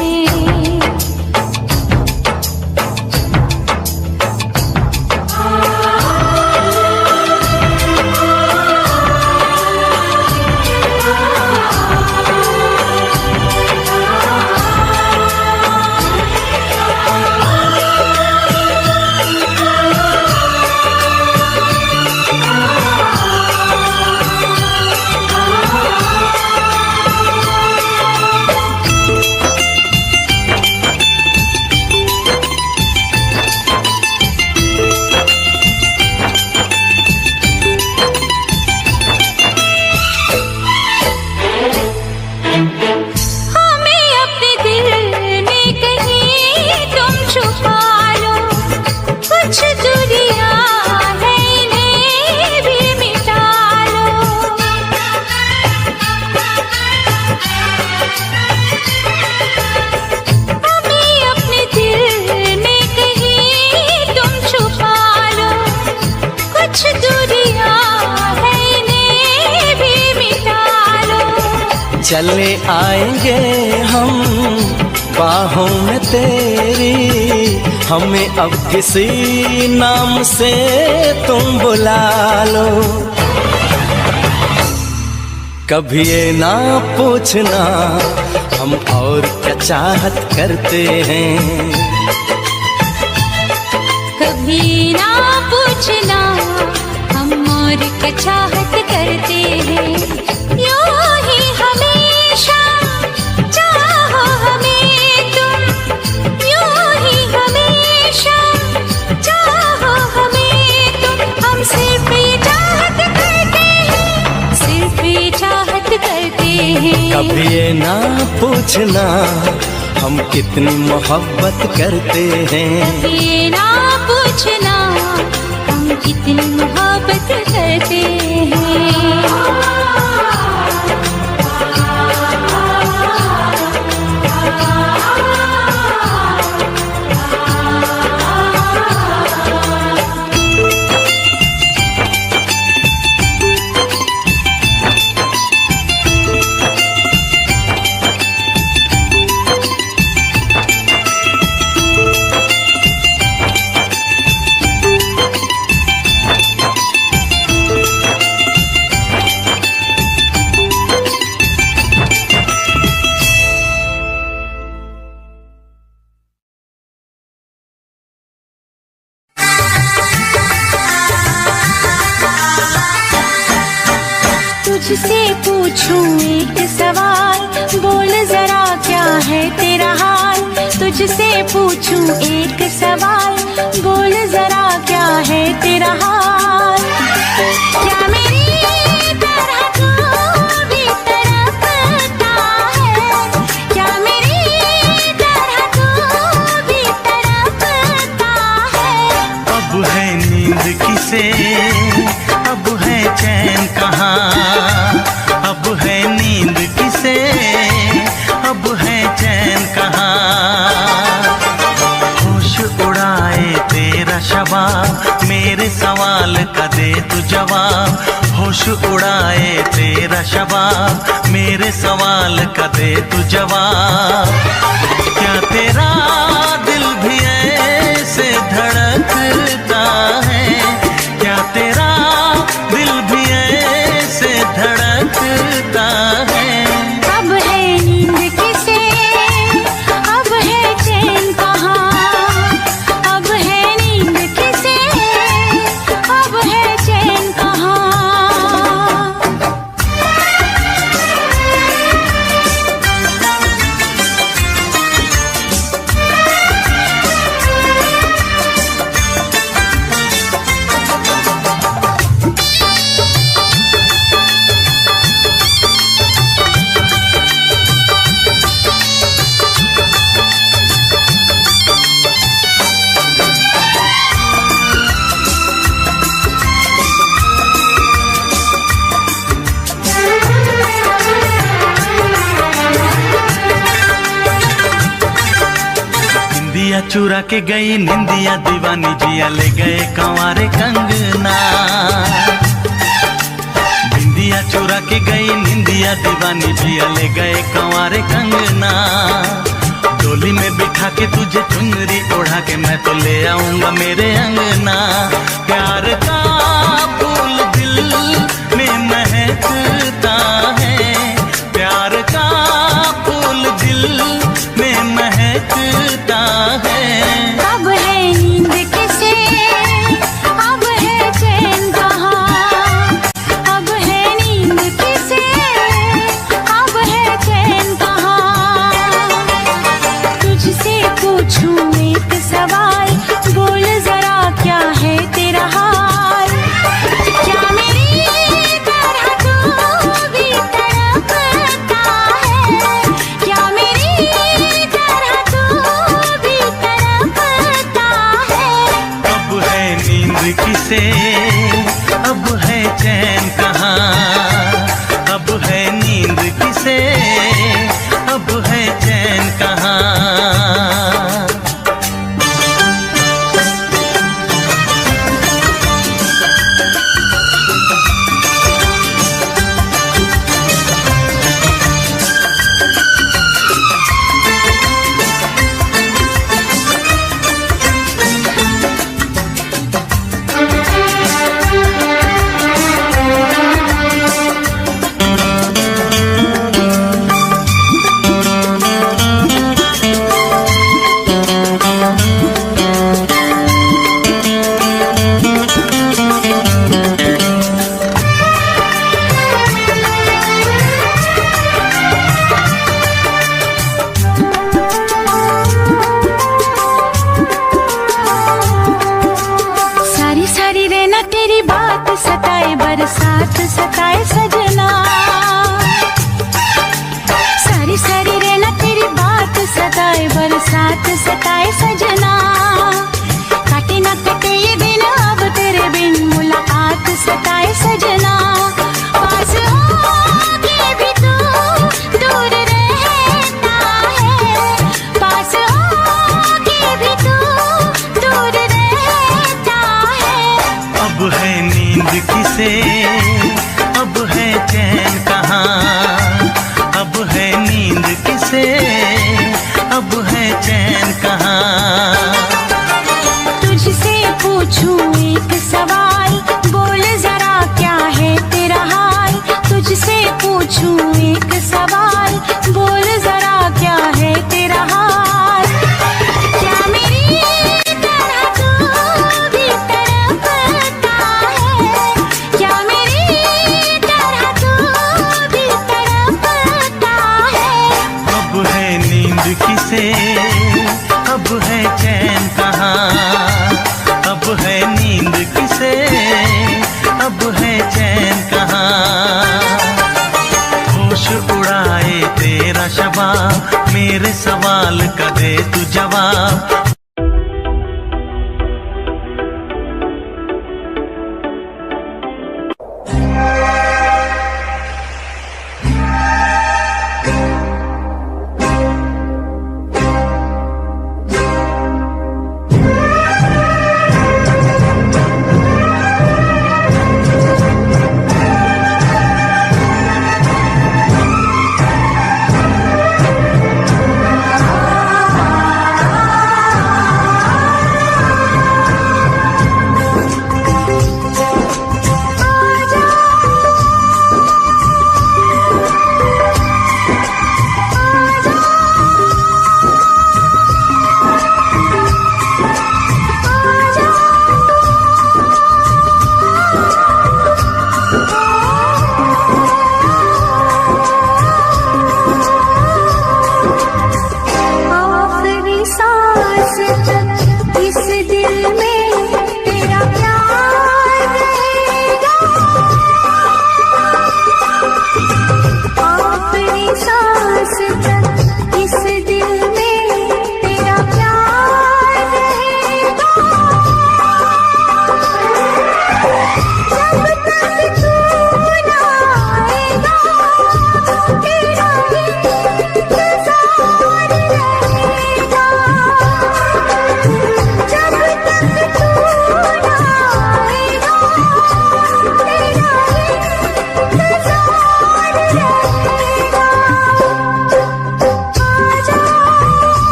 चले आएंगे हम बाहों में तेरी, हमें अब किसी नाम से तुम बुला लो। कभी ये ना पूछना हम और क्या चाहत करते हैं, कभी ना पूछना हम और क्या चाहत करते हैं। यूं ही हमेशा चाहो हमें तुम, यूं ही हमेशा चाहो हमें तुम, हम सिर्फ ये चाहत करते हैं, पूछना हम कितनी मोहब्बत करते हैं। ये ना पूछना हम कितनी मोहब्बत करते हैं। तुझसे पूछूं एक सवाल, बोल जरा क्या है तेरा हाल। तुझसे पूछूं एक सवाल, बोल जरा क्या है तेरा हाल। क्या मेरी तरह तू भी तड़पता है, क्या मेरी तरह तू भी तड़पता है। अब है नींद किसे, अब है चैन कहाँ। अब है नींद किसे, अब है चैन कहाँ। होश उड़ाए तेरा शबाब, मेरे सवाल का दे तू जवाब। होश उड़ाए तेरा शबाब, मेरे सवाल का दे तू जवाब। क्या तेरा दिल भी ऐसे धड़कता है, क्या तेरा दिल भी ऐसे धड़कता है। अब है नींद किसे, अब है चैन कहाँ। अब है नींद किसे, अब है चैन कहाँ। निंदिया चुरा के गई निंदिया दीवानी, जिया ले गए कंवारे कंगना। निंदिया चुरा के गई निंदिया दीवानी, जिया ले गए कंवारे कंगना। डोली में बिठा के तुझे चुनरी ओढ़ा के मैं तो ले आऊंगा मेरे अंगना। प्यार का फूल दिल में महकता है, प्यार का फूल दिल में महकता है। अब है नींद किसे, अब है चैन कहाँ। अब है नींद किसे, अब है चैन कहाँ। तुझसे पूछूं एक सवाल, बोल जरा क्या है तेरा हाल। क्या मेरी तरह तू भी तड़पता है, क्या मेरी तरह तू भी तड़पता है। अब है नींद किसे, अब है चैन कहाँ। अब है नींद किसे, अब है चैन कहाँ। बरसात सताए सजना, सारी सारी बरसात सताए सजना, काटे ना कटे ये दिन अब तेरे बिन, मुलाकात सताए सजना। पास होके भी तू दूर रहता है, पास होके भी तू दूर रहता है। अब है नींद किसे, अब है चैन कहाँ, अब है नींद किसे, अब है चैन कहाँ। तुझसे पूछूं एक सवाल, बोल जरा क्या है तेरा हाल। तुझसे पूछूं एक सवाल, बोल जरा क्या है तेरा हाल। क्या मेरी तरह तू भी तड़पता है, क्या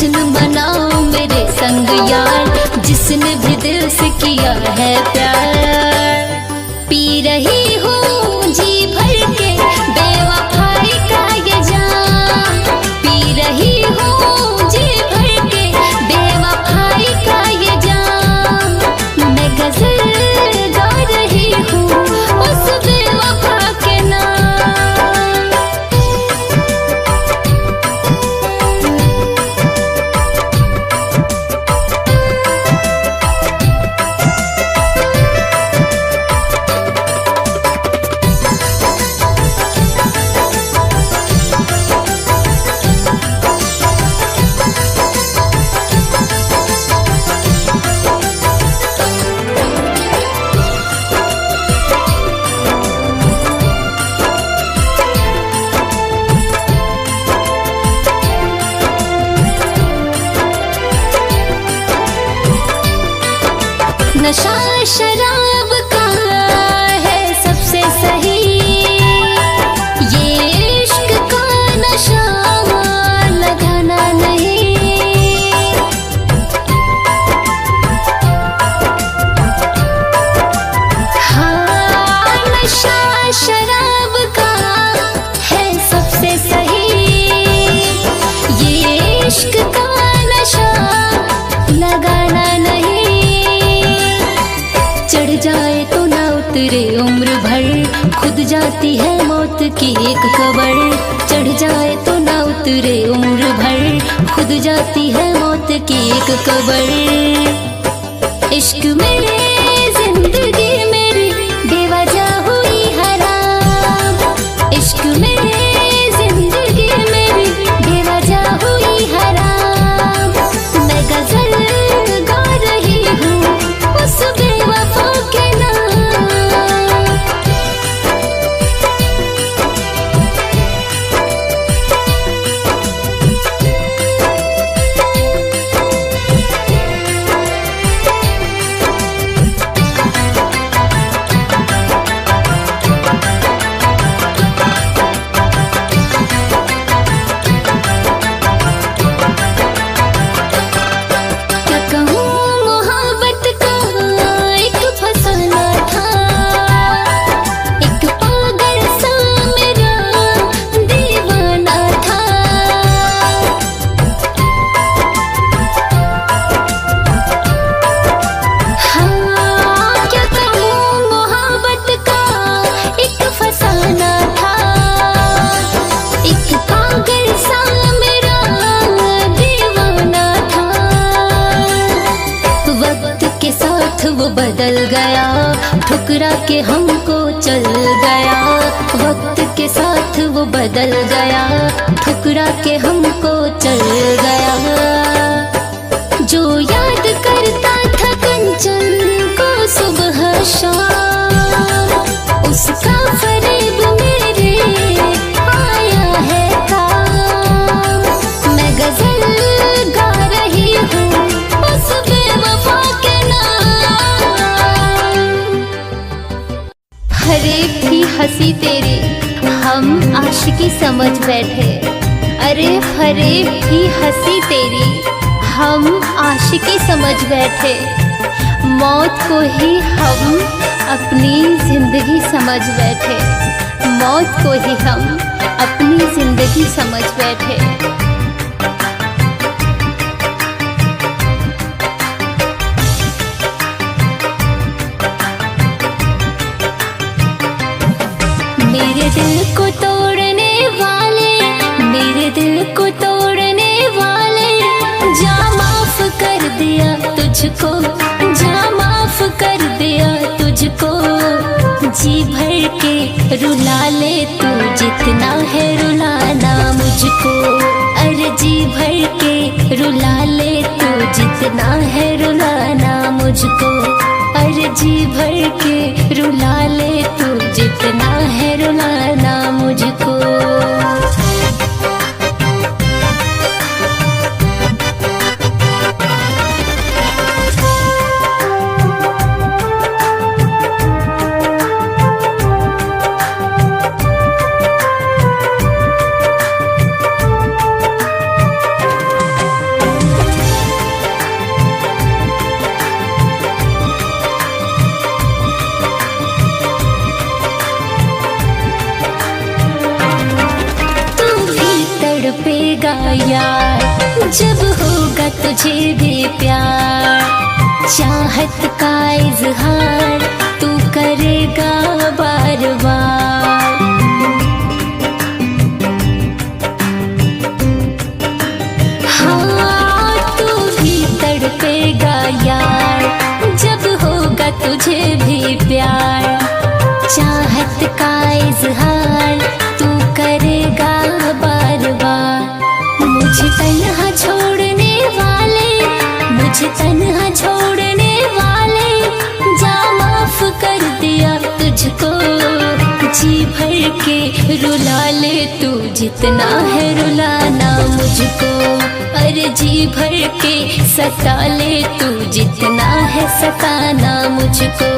जश्न मनाओ मेरे संग यार, जिसने भी दिल से किया है प्यार। पी रही हूँ जी भर के बेवफाई का ये जाम, पी रही हूँ जी भर के बेवफाई का ये जाम। मैं गजल गा रही हूँ उस बेवफा के नाम। नशा शराब का है सबसे सही, ये इश्क का नशा लगाना नहीं। हाँ, नशा शराब का है सबसे सही, ये इश्क का नशा लगाना नहीं। चढ़ जाए तो ना उतरे उम्र भर, खुद जाती है मौत की एक खबर। चढ़ जाए तो ना उतरे उम्र भर, खुद जाती है मौत की एक खबर। इश्क मेरे जिंदगी मेरी बेवजह हुई हराम, इश्क मेरे जिंदगी मेरी बेवजह हुई हराम। मैं गजल गा रही हूँ उस बेवफा के नाम। क्या कहूँ मोहब्बत का एक फसाना था, एक पागल सा मेरा दीवाना था। हाँ, क्या कहूँ मोहब्बत का एक फसाना था, एक पागल सा मेरा दीवाना था। वक्त के साथ वो बदल गया, ठुकरा के हमको चल गया। वक्त के साथ वो बदल गया, ठुकरा के हमको चल गया। जो याद करता था कंचन को सुबह शाम, उसका फरेब मेरे आया है काम। मैं गजल गा रही हूँ उस बेवफा के नाम। हर एक की हंसी तेरी हम आशिकी समझ बैठे, अरे हर एक की हंसी तेरी हम आशिकी समझ बैठे। मौत को ही हम अपनी जिंदगी समझ बैठे, मौत को ही हम अपनी जिंदगी समझ बैठे। मेरे दिल को तोड़ने वाले, मेरे दिल को तोड़ने वाले, जा माफ कर दिया तुझको, जा माफ कर दिया तुझको। जी भर के रुला ले तू जितना है रुलाना मुझको, अरे जी भर के रुला ले तू जितना है रुलाना मुझको, अरे जी भर के रुला ले तू जितना है रुलाना मुझको। यार, जब होगा तुझे भी प्यार, चाहत का इजहार तू करेगा बार बार। हाँ तू भी तड़पेगा यार, जब होगा तुझे भी प्यार, चाहत का इजहार तू करेगा बार बार। मुझे तन्हा छोड़ने वाले, मुझे तन्हा छोड़ने वाले, जा माफ कर दिया तुझको, जी भर के रुला ले तू जितना है रुलाना मुझको, अरे जी भर के सता ले तू जितना है सताना मुझको,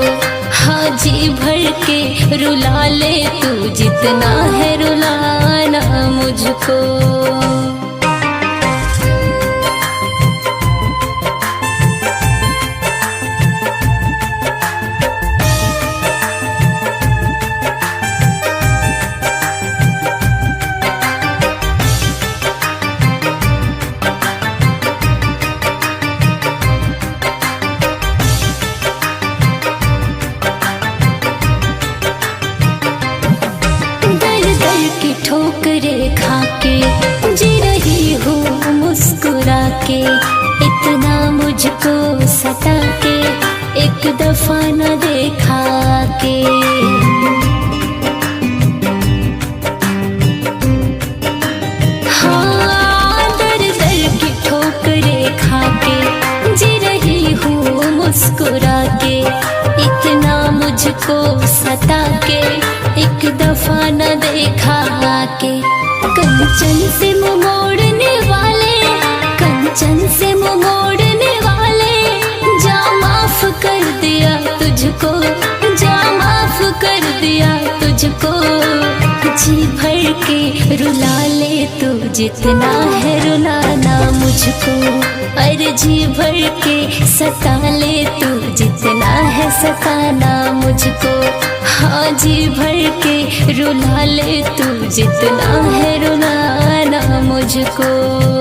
हाँ जी भर के रुला ले तू जितना है रुलाना मुझको। ठोकरे खा के जी रही हूँ मुस्कुरा के, इतना मुझको सता के एक दफा न देखा के। हाँ दर दर की ठोकरे खा के जी रही हूँ मुस्कुरा के, इतना मुझको सता के एक दफा न देखा के। कंचन से मुँह मोड़ने वाले, कंचन से मुँह मोड़ने वाले, जा माफ कर दिया तुझको, जा माफ कर दिया तुझको, जी भर के रुला ले तू जितना है रुलाना मुझको, अरे जी भर के सता ले तू जितना है सताना मुझको, हाँ जी भर के रुला ले तू जितना है रुलाना मुझको।